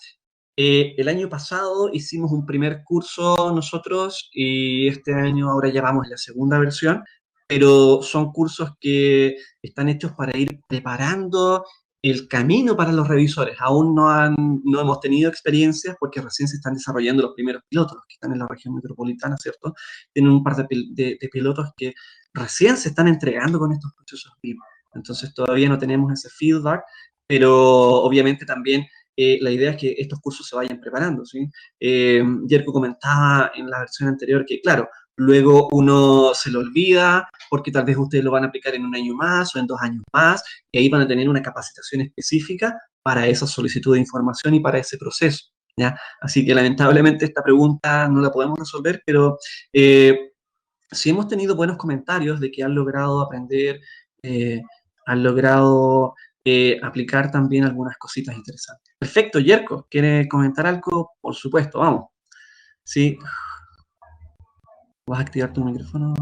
el año pasado hicimos un primer curso nosotros y este año ahora ya vamos en la segunda versión, pero son cursos que están hechos para ir preparando el camino para los revisores. Aún no hemos tenido experiencias porque recién se están desarrollando los primeros pilotos, los que están en la región metropolitana, ¿cierto? Tienen un par de pilotos que recién se están entregando con estos procesos BIM. Entonces todavía no tenemos ese feedback, pero obviamente también la idea es que estos cursos se vayan preparando, ¿sí? Yerko comentaba en la versión anterior que, claro, luego uno se lo olvida porque tal vez ustedes lo van a aplicar en un año más o en 2 años más, y ahí van a tener una capacitación específica para esa solicitud de información y para ese proceso, ¿ya? Así que lamentablemente esta pregunta no la podemos resolver, pero sí hemos tenido buenos comentarios de que han logrado aprender, eh, han logrado aplicar también algunas cositas interesantes. Perfecto, Yerko, ¿quiere comentar algo? Por supuesto, vamos. Sí, vas a activar tu micrófono.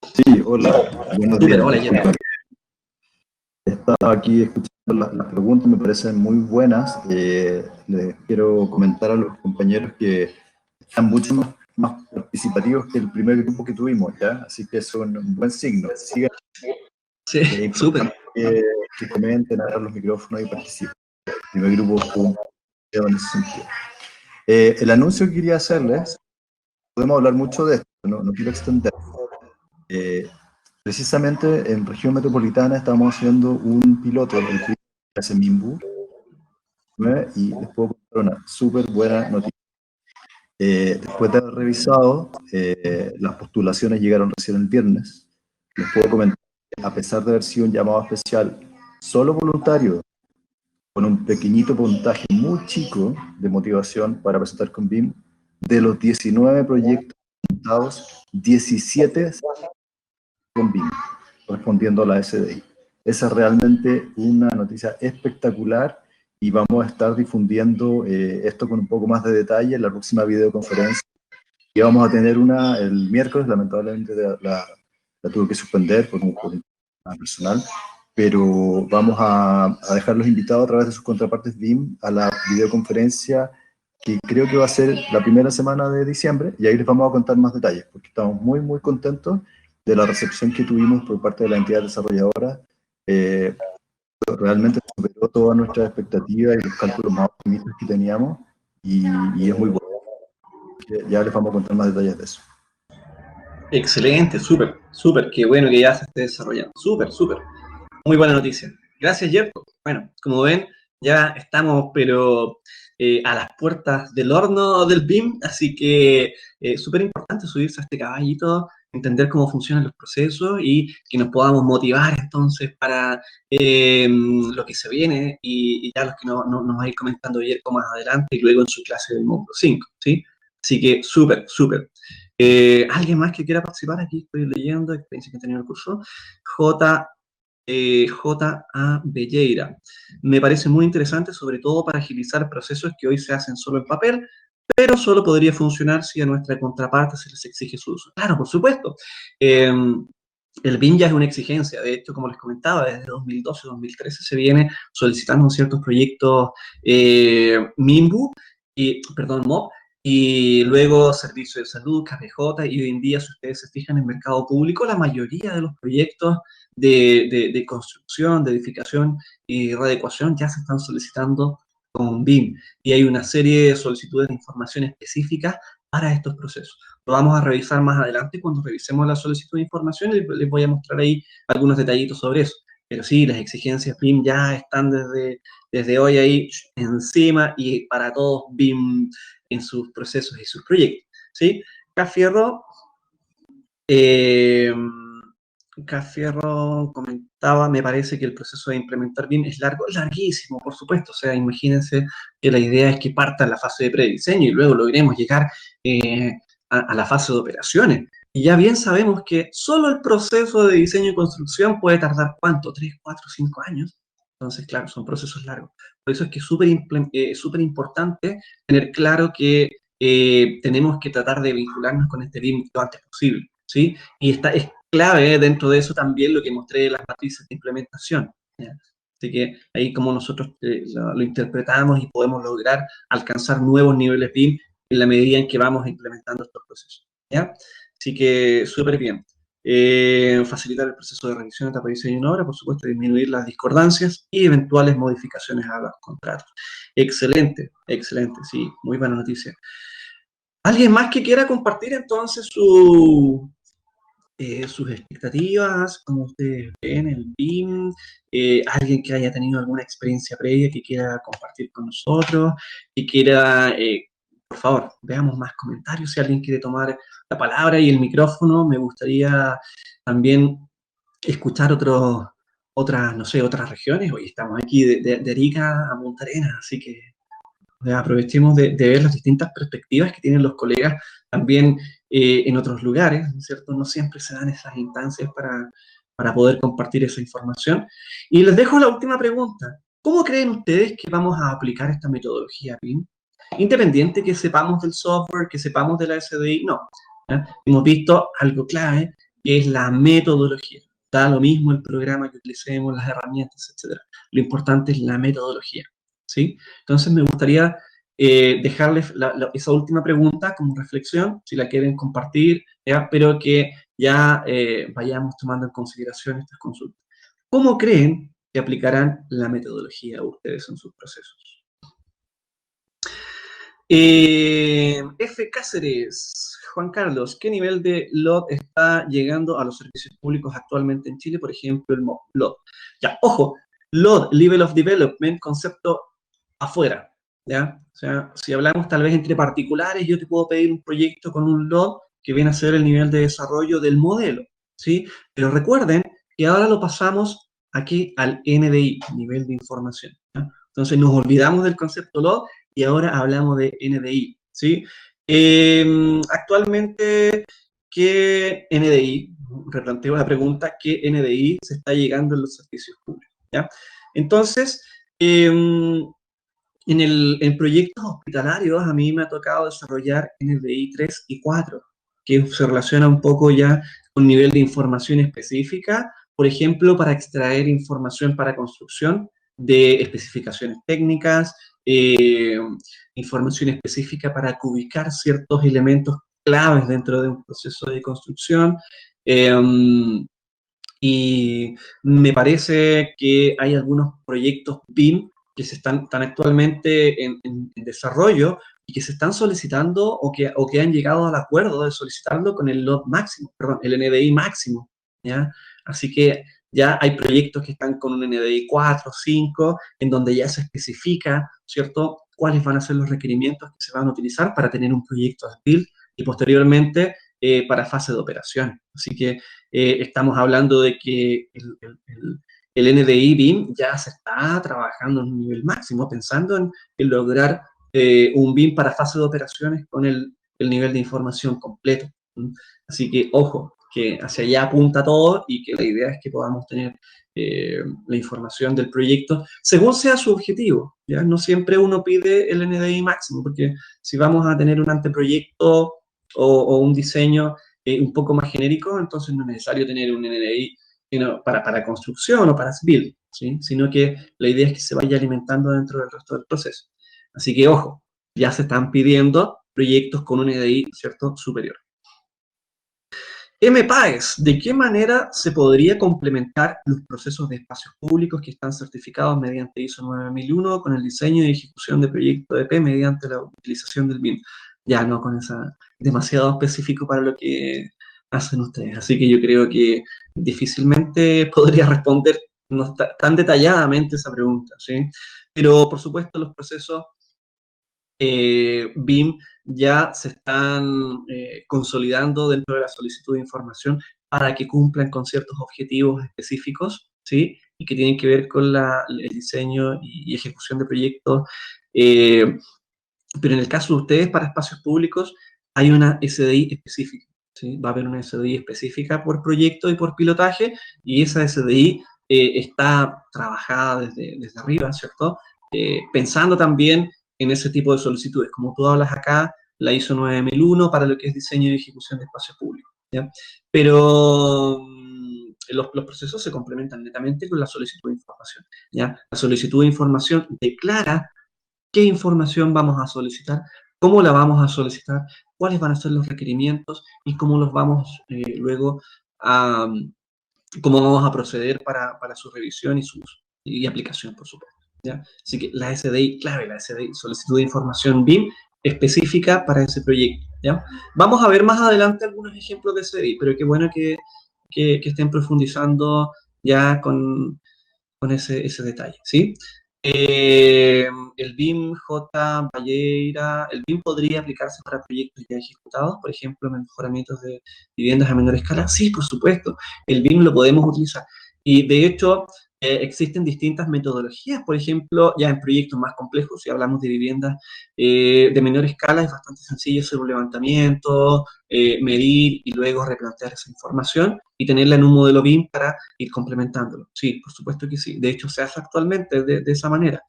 Sí, hola, buenos días. Súper, hola, Yerko. Estaba aquí escuchando las preguntas, me parecen muy buenas. Les quiero comentar a los compañeros que están mucho más participativos que el primer grupo que tuvimos, ¿ya? Así que es un buen signo. Sigan, Sí, súper. que comenten, abran los micrófonos y participen. El primer grupo estuvo en ese sentido. El anuncio que quería hacerles, podemos hablar mucho de esto, no quiero extender. Precisamente en región metropolitana estamos haciendo un piloto, el piloto que hace Mimbu, y les puedo contar una súper buena noticia. Después de haber revisado, las postulaciones llegaron recién el viernes. Les puedo comentar que a pesar de haber sido un llamado especial solo voluntario, con un pequeñito puntaje muy chico de motivación para presentar con BIM, de los 19 proyectos presentados, 17 con BIM, respondiendo a la SDI. Esa es realmente una noticia espectacular y vamos a estar difundiendo esto con un poco más de detalle en la próxima videoconferencia. Y vamos a tener una el miércoles, lamentablemente la tuve que suspender por un problema personal, pero vamos a dejarlos invitados a través de sus contrapartes BIM a la videoconferencia que creo que va a ser la primera semana de diciembre, y ahí les vamos a contar más detalles, porque estamos muy, muy contentos de la recepción que tuvimos por parte de la entidad desarrolladora. Realmente superó todas nuestras expectativas y los cálculos más optimistas que teníamos, y es muy bueno. Ya les vamos a contar más detalles de eso. Excelente, súper, súper. Qué bueno que ya se esté desarrollando. Súper, súper. Muy buena noticia. Gracias, Yerko. Bueno, como ven, ya estamos, pero a las puertas del horno del BIM, así que súper importante subirse a este caballito, entender cómo funcionan los procesos y que nos podamos motivar entonces para lo que se viene y ya los que nos va a ir comentando Yerko más adelante y luego en su clase del módulo 5, ¿sí? Así que súper, súper. ¿Alguien más que quiera participar? Aquí estoy leyendo, experiencia que he tenido en el curso. J.A. Belleira. Me parece muy interesante, sobre todo para agilizar procesos que hoy se hacen solo en papel, pero solo podría funcionar si a nuestra contraparte se les exige su uso. Claro, por supuesto. El BIM ya es una exigencia. De hecho, como les comentaba, desde 2012-2013 se viene solicitando ciertos proyectos MIMBU, perdón, MOB, y luego Servicio de Salud, KPJ, y hoy en día, si ustedes se fijan en el mercado público, la mayoría de los proyectos de construcción, de edificación y readecuación ya se están solicitando con BIM, y hay una serie de solicitudes de información específicas para estos procesos. Lo vamos a revisar más adelante cuando revisemos la solicitud de información y les voy a mostrar ahí algunos detallitos sobre eso. Pero sí, las exigencias BIM ya están desde hoy ahí encima y para todos BIM en sus procesos y sus proyectos, ¿sí? Cafierro, comentaba, me parece que el proceso de implementar BIM es largo, larguísimo, por supuesto. O sea, imagínense que la idea es que parta la fase de prediseño y luego logremos llegar a la fase de operaciones. Y ya bien sabemos que solo el proceso de diseño y construcción puede tardar, ¿cuánto? 3, 4, 5 años. Entonces, claro, son procesos largos. Por eso es que es súper importante tener claro que tenemos que tratar de vincularnos con este BIM lo antes posible. ¿sí? Y es clave dentro de eso también lo que mostré de las matrices de implementación, ¿ya? Así que ahí como nosotros lo interpretamos y podemos lograr alcanzar nuevos niveles BIM en la medida en que vamos implementando estos procesos, ¿ya? Así que súper bien. Facilitar el proceso de revisión, etapa de diseño en obra, por supuesto, disminuir las discordancias y eventuales modificaciones a los contratos. Excelente, excelente, sí, muy buena noticia. ¿Alguien más que quiera compartir entonces sus expectativas, como ustedes ven el BIM? Alguien que haya tenido alguna experiencia previa que quiera compartir con nosotros, que quiera, por favor, veamos más comentarios. Si alguien quiere tomar la palabra y el micrófono, me gustaría también escuchar otras, no sé, otras regiones. Hoy estamos aquí de Arica a Punta Arenas, así que aprovechemos de ver las distintas perspectivas que tienen los colegas también en otros lugares, ¿no es cierto? No siempre se dan esas instancias para poder compartir esa información. Y les dejo la última pregunta. ¿Cómo creen ustedes que vamos a aplicar esta metodología BIM? Independiente que sepamos del software, que sepamos de la SDI, no. ¿Ya? Hemos visto algo clave, que es la metodología. Da lo mismo el programa que utilicemos, las herramientas, etc. Lo importante es la metodología, ¿sí? Entonces me gustaría dejarles esa última pregunta como reflexión, si la quieren compartir, ¿ya? Pero que ya vayamos tomando en consideración estas consultas. ¿Cómo creen que aplicarán la metodología ustedes en sus procesos? F. Cáceres, Juan Carlos, ¿qué nivel de LOD está llegando a los servicios públicos actualmente en Chile? Por ejemplo, el LOD. Ya, ojo, LOD, Level of Development, concepto afuera, ¿ya? O sea, si hablamos tal vez entre particulares, yo te puedo pedir un proyecto con un LOD que viene a ser el nivel de desarrollo del modelo, ¿sí? Pero recuerden que ahora lo pasamos aquí al NDI, nivel de información, ¿ya? Entonces nos olvidamos del concepto LOD y ahora hablamos de NDI, ¿sí? Actualmente, ¿qué NDI? Replanteo la pregunta, ¿qué NDI se está llegando en los servicios públicos? ¿Ya? Entonces, en proyectos hospitalarios a mí me ha tocado desarrollar NDI 3 y 4, que se relaciona un poco ya con nivel de información específica, por ejemplo, para extraer información para construcción de especificaciones técnicas, información específica para ubicar ciertos elementos claves dentro de un proceso de construcción. Y me parece que hay algunos proyectos BIM que están actualmente en desarrollo y que se están solicitando o que han llegado al acuerdo de solicitarlo con el LOD máximo, perdón, el NDI máximo, ¿ya? Así que ya hay proyectos que están con un NDI 4, 5, en donde ya se especifica, ¿cierto?, cuáles van a ser los requerimientos que se van a utilizar para tener un proyecto as built y posteriormente para fase de operación. Así que estamos hablando de que el NDI BIM ya se está trabajando en un nivel máximo, pensando en lograr un BIM para fase de operaciones con el nivel de información completo. Así que, ojo, que hacia allá apunta todo y que la idea es que podamos tener la información del proyecto según sea su objetivo, ¿ya? No siempre uno pide el NDI máximo, porque si vamos a tener un anteproyecto o un diseño un poco más genérico, entonces no es necesario tener un NDI para construcción o para build, ¿sí? Sino que la idea es que se vaya alimentando dentro del resto del proceso. Así que, ojo, ya se están pidiendo proyectos con un NDI, ¿cierto?, superior. M. Páez, ¿de qué manera se podría complementar los procesos de espacios públicos que están certificados mediante ISO 9001 con el diseño y ejecución de proyectos de EP mediante la utilización del BIM? Ya no con esa, demasiado específico para lo que hacen ustedes, así que yo creo que difícilmente podría responder tan detalladamente esa pregunta, ¿sí? Pero por supuesto los procesos BIM ya se están consolidando dentro de la solicitud de información para que cumplan con ciertos objetivos específicos, ¿sí? Y que tienen que ver con el diseño y ejecución de proyectos. Pero en el caso de ustedes, para espacios públicos, hay una SDI específica, ¿sí? Va a haber una SDI específica por proyecto y por pilotaje, y esa SDI está trabajada desde arriba, ¿cierto? Pensando también en ese tipo de solicitudes. Como tú hablas acá, la ISO 9001 para lo que es diseño y ejecución de espacios públicos. ¿ya? Pero los procesos se complementan netamente con la solicitud de información, ¿ya? La solicitud de información declara qué información vamos a solicitar, cómo la vamos a solicitar, cuáles van a ser los requerimientos y cómo los vamos luego a, cómo vamos a proceder para su revisión y aplicación, por supuesto, ¿ya? Así que la SDI, clave, la SDI, solicitud de información BIM específica para ese proyecto, ¿ya? Vamos a ver más adelante algunos ejemplos de SDI, pero qué bueno que estén profundizando ya con ese detalle, ¿sí? El BIM J. Valleira, el BIM podría aplicarse para proyectos ya ejecutados, por ejemplo, mejoramientos de viviendas a menor escala. Sí, por supuesto, el BIM lo podemos utilizar. Y de hecho, existen distintas metodologías, por ejemplo, ya en proyectos más complejos, si hablamos de viviendas de menor escala, es bastante sencillo hacer un levantamiento, medir y luego replantear esa información y tenerla en un modelo BIM para ir complementándolo. Sí, por supuesto que sí. De hecho, se hace actualmente de esa manera.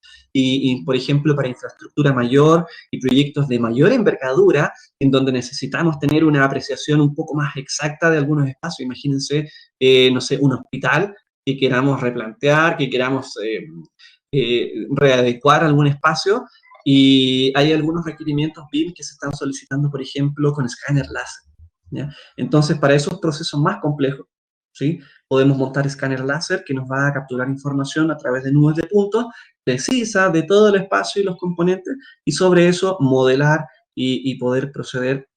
Por ejemplo, para infraestructura mayor y proyectos de mayor envergadura, en donde necesitamos tener una apreciación un poco más exacta de algunos espacios. Imagínense, no sé, un hospital que queramos replantear, que queramos readecuar algún espacio, y hay algunos requerimientos BIM que se están solicitando, por ejemplo, con escáner láser, ¿ya? Entonces, para esos procesos más complejos, ¿sí? Podemos montar escáner láser que nos va a capturar información a través de nubes de puntos precisa de todo el espacio y los componentes, y sobre eso modelar y poder proceder,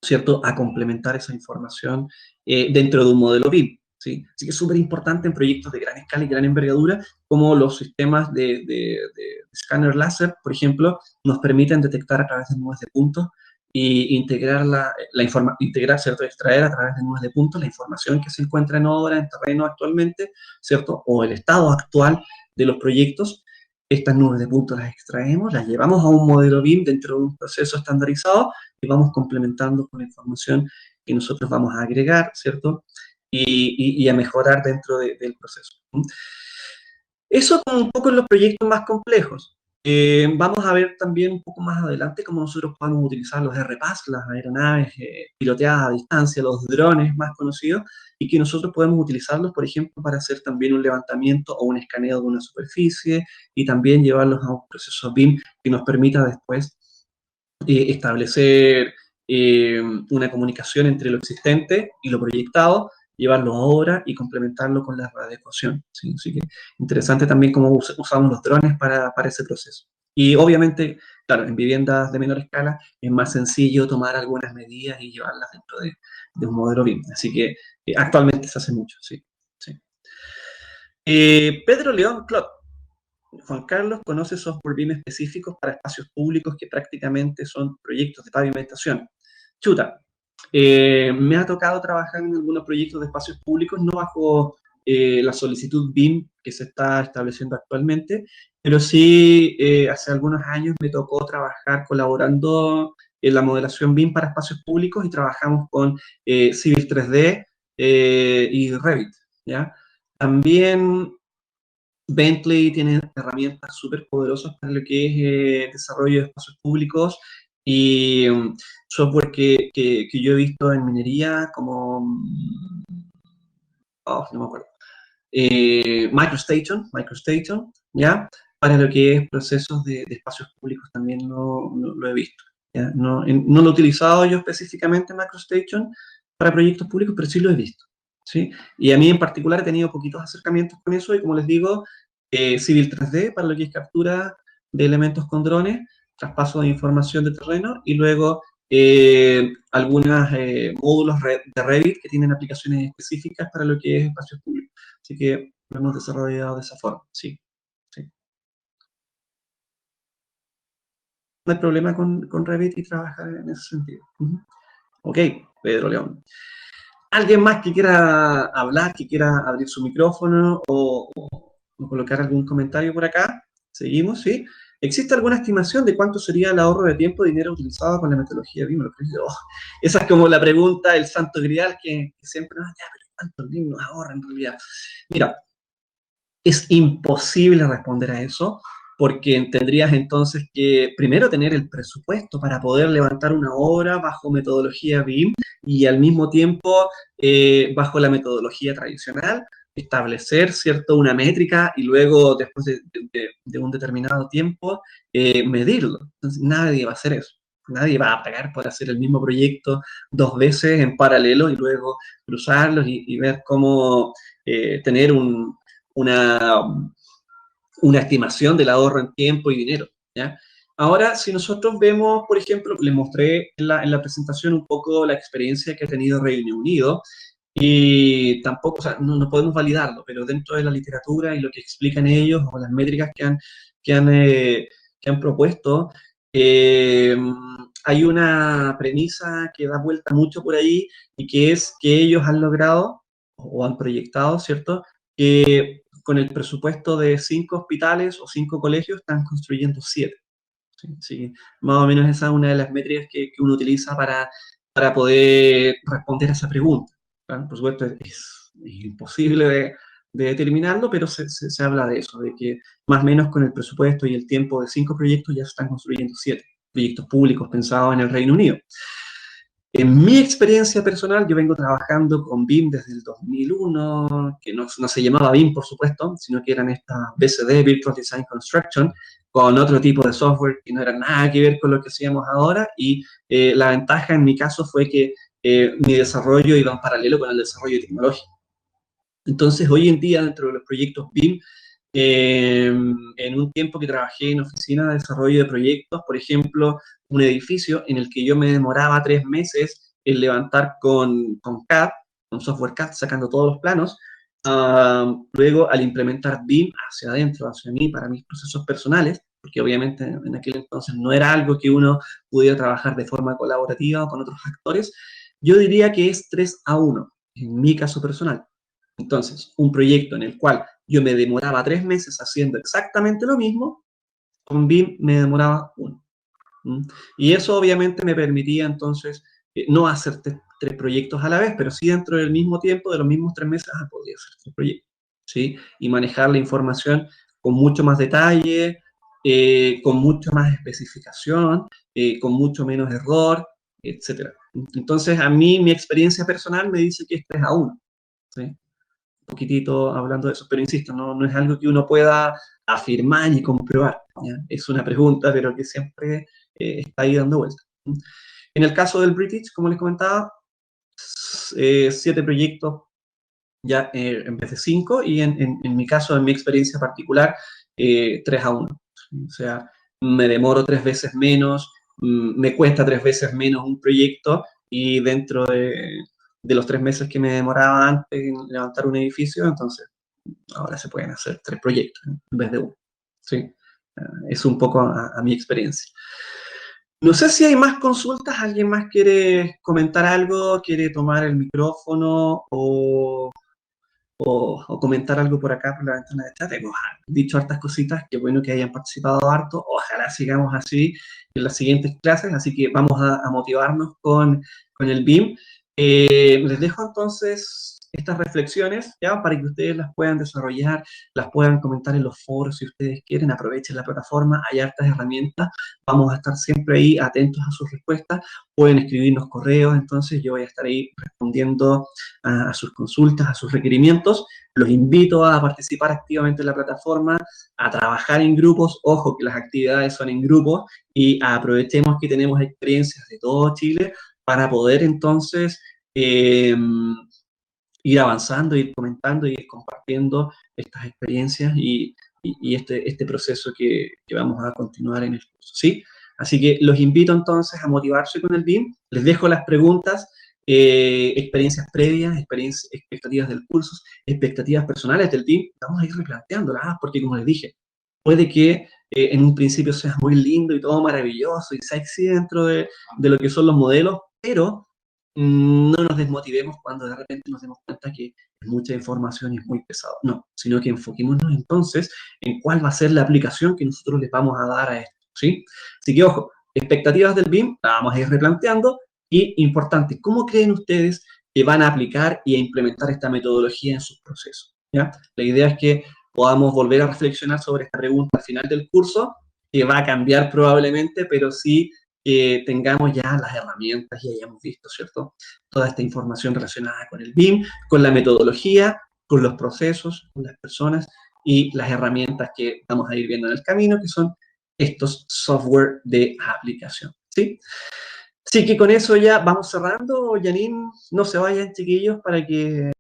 ¿cierto?, a complementar esa información dentro de un modelo BIM, ¿sí? Así que es súper importante en proyectos de gran escala y gran envergadura, como los sistemas de escáner láser, por ejemplo, nos permiten detectar a través de nubes de puntos y integrar integrar, ¿cierto?, extraer a través de nubes de puntos la información que se encuentra en obra, en terreno actualmente, ¿cierto?, o el estado actual de los proyectos. Estas nubes de puntos las extraemos, las llevamos a un modelo BIM dentro de un proceso estandarizado y vamos complementando con la información que nosotros vamos a agregar, ¿cierto? Y a mejorar dentro del proceso. Eso como un poco en los proyectos más complejos. Vamos a ver también un poco más adelante cómo nosotros podemos utilizar los RPAS, las aeronaves piloteadas a distancia, los drones más conocidos, y que nosotros podemos utilizarlos, por ejemplo, para hacer también un levantamiento o un escaneo de una superficie, y también llevarlos a un proceso BIM que nos permita después establecer una comunicación entre lo existente y lo proyectado, llevarlo a obra y complementarlo con la readecuación, ¿sí? Así que interesante también cómo usamos los drones para ese proceso. Y obviamente, claro, en viviendas de menor escala es más sencillo tomar algunas medidas y llevarlas dentro de un modelo BIM. Así que actualmente se hace mucho, sí. Sí. Pedro León Clot. Juan Carlos conoce software BIM específicos para espacios públicos que prácticamente son proyectos de pavimentación. Chuta, me ha tocado trabajar en algunos proyectos de espacios públicos, no bajo la solicitud BIM que se está estableciendo actualmente, pero sí hace algunos años me tocó trabajar colaborando en la modelación BIM para espacios públicos, y trabajamos con Civil 3D y Revit, ¿ya? También Bentley tiene herramientas súper poderosas para lo que es desarrollo de espacios públicos, y software que yo he visto en minería como, no me acuerdo, MicroStation, ¿ya? Para lo que es procesos de espacios públicos también lo he visto, ¿ya? No lo he utilizado yo específicamente, MicroStation, para proyectos públicos, pero sí lo he visto, ¿sí? Y a mí en particular he tenido poquitos acercamientos con eso, y como les digo, Civil 3D para lo que es captura de elementos con drones, traspaso de información de terreno, y luego algunos módulos de Revit que tienen aplicaciones específicas para lo que es espacios públicos. Así que lo hemos desarrollado de esa forma, sí. Sí. No hay problema con Revit y trabajar en ese sentido. Ok, Pedro León. ¿Alguien más que quiera hablar, que quiera abrir su micrófono o colocar algún comentario por acá? Seguimos, ¿sí? ¿Existe alguna estimación de cuánto sería el ahorro de tiempo y dinero utilizado con la metodología BIM? Esa es como la pregunta, el santo grial que siempre nos da, pero ¿cuánto BIM nos ahorra en realidad? Mira, es imposible responder a eso, porque tendrías entonces que primero tener el presupuesto para poder levantar una obra bajo metodología BIM y al mismo tiempo bajo la metodología tradicional, establecer, ¿cierto?, una métrica y luego, después de un determinado tiempo, medirlo. Entonces, nadie va a hacer eso. Nadie va a pagar por hacer el mismo proyecto 2 veces en paralelo y luego cruzarlos y ver cómo tener una estimación del ahorro en tiempo y dinero, ¿ya? Ahora, si nosotros vemos, por ejemplo, les mostré en la presentación un poco la experiencia que ha tenido Reino Unido, y tampoco, o sea, no podemos validarlo, pero dentro de la literatura y lo que explican ellos, o las métricas que han propuesto, eh, hay una premisa que da vuelta mucho por ahí, y que es que ellos han logrado, o han proyectado, ¿cierto?, que con el presupuesto de 5 hospitales o 5 colegios están construyendo 7. ¿Sí? Sí, más o menos esa es una de las métricas que uno utiliza para poder responder a esa pregunta. ¿Claro? Por supuesto, es imposible de determinarlo, pero se habla de eso, de que más o menos con el presupuesto y el tiempo de 5 proyectos ya se están construyendo 7 proyectos públicos pensados en el Reino Unido. En mi experiencia personal, yo vengo trabajando con BIM desde el 2001, que no se llamaba BIM, por supuesto, sino que eran estas BCD, Virtual Design Construction, con otro tipo de software que no era nada que ver con lo que hacíamos ahora, y la ventaja en mi caso fue que mi desarrollo iba en paralelo con el desarrollo tecnológico. Entonces, hoy en día, dentro de los proyectos BIM, en un tiempo que trabajé en oficina de desarrollo de proyectos, por ejemplo, un edificio en el que yo me demoraba 3 meses en levantar con CAD, con software CAD, sacando todos los planos. Luego, al implementar BIM hacia adentro, hacia mí, para mis procesos personales, porque obviamente en aquel entonces no era algo que uno pudiera trabajar de forma colaborativa o con otros actores, yo diría que es 3-1, en mi caso personal. Entonces, un proyecto en el cual yo me demoraba 3 meses haciendo exactamente lo mismo, con BIM me demoraba 1. Y eso obviamente me permitía entonces no hacer 3 proyectos a la vez, pero sí dentro del mismo tiempo, de los mismos 3 meses, podía hacer 3 proyectos, ¿sí? Y manejar la información con mucho más detalle, con mucha más especificación, con mucho menos error, etc. Entonces, a mí, mi experiencia personal me dice que es 3-1, ¿sí? Poquitito hablando de eso, pero insisto, no es algo que uno pueda afirmar y comprobar, ¿ya? Es una pregunta, pero que siempre está ahí dando vueltas. En el caso del British, como les comentaba, 7 proyectos ya en vez de 5, y en mi caso, en mi experiencia particular, 3-1. O sea, me demoro 3 veces menos, me cuesta 3 veces menos un proyecto, y dentro de los 3 meses que me demoraba antes en levantar un edificio, entonces ahora se pueden hacer 3 proyectos, ¿no?, en vez de 1. ¿Sí? Es un poco a mi experiencia. No sé si hay más consultas, ¿alguien más quiere comentar algo, quiere tomar el micrófono o comentar algo por acá, por la ventana de chat? Hemos dicho hartas cositas, qué bueno que hayan participado harto, ojalá sigamos así en las siguientes clases, así que vamos a motivarnos con el BIM. Les dejo entonces estas reflexiones, ya, para que ustedes las puedan desarrollar, las puedan comentar en los foros si ustedes quieren, aprovechen la plataforma, hay hartas herramientas, vamos a estar siempre ahí atentos a sus respuestas, pueden escribirnos correos, entonces yo voy a estar ahí respondiendo a sus consultas, a sus requerimientos. Los invito a participar activamente en la plataforma, a trabajar en grupos, ojo que las actividades son en grupos, y aprovechemos que tenemos experiencias de todo Chile para poder entonces ir avanzando, ir comentando, ir compartiendo estas experiencias y este proceso que vamos a continuar en el curso, ¿sí? Así que los invito entonces a motivarse con el BIM. Les dejo las preguntas, experiencias previas, expectativas del curso, expectativas personales del BIM. Vamos a ir replanteándolas, porque como les dije, puede que en un principio sea muy lindo y todo maravilloso y sexy dentro de lo que son los modelos, pero no nos desmotivemos cuando de repente nos demos cuenta que es mucha información y es muy pesado. No, sino que enfoquémonos entonces en cuál va a ser la aplicación que nosotros les vamos a dar a esto, ¿sí? Así que, ojo, expectativas del BIM, la vamos a ir replanteando, y importante, ¿cómo creen ustedes que van a aplicar y a implementar esta metodología en sus procesos? ¿Ya? La idea es que podamos volver a reflexionar sobre esta pregunta al final del curso, que va a cambiar probablemente, pero sí que tengamos ya las herramientas y hayamos visto, ¿cierto? Toda esta información relacionada con el BIM, con la metodología, con los procesos, con las personas y las herramientas que vamos a ir viendo en el camino, que son estos software de aplicación, ¿sí? Así que con eso ya vamos cerrando. Janine, no se vayan, chiquillos, para que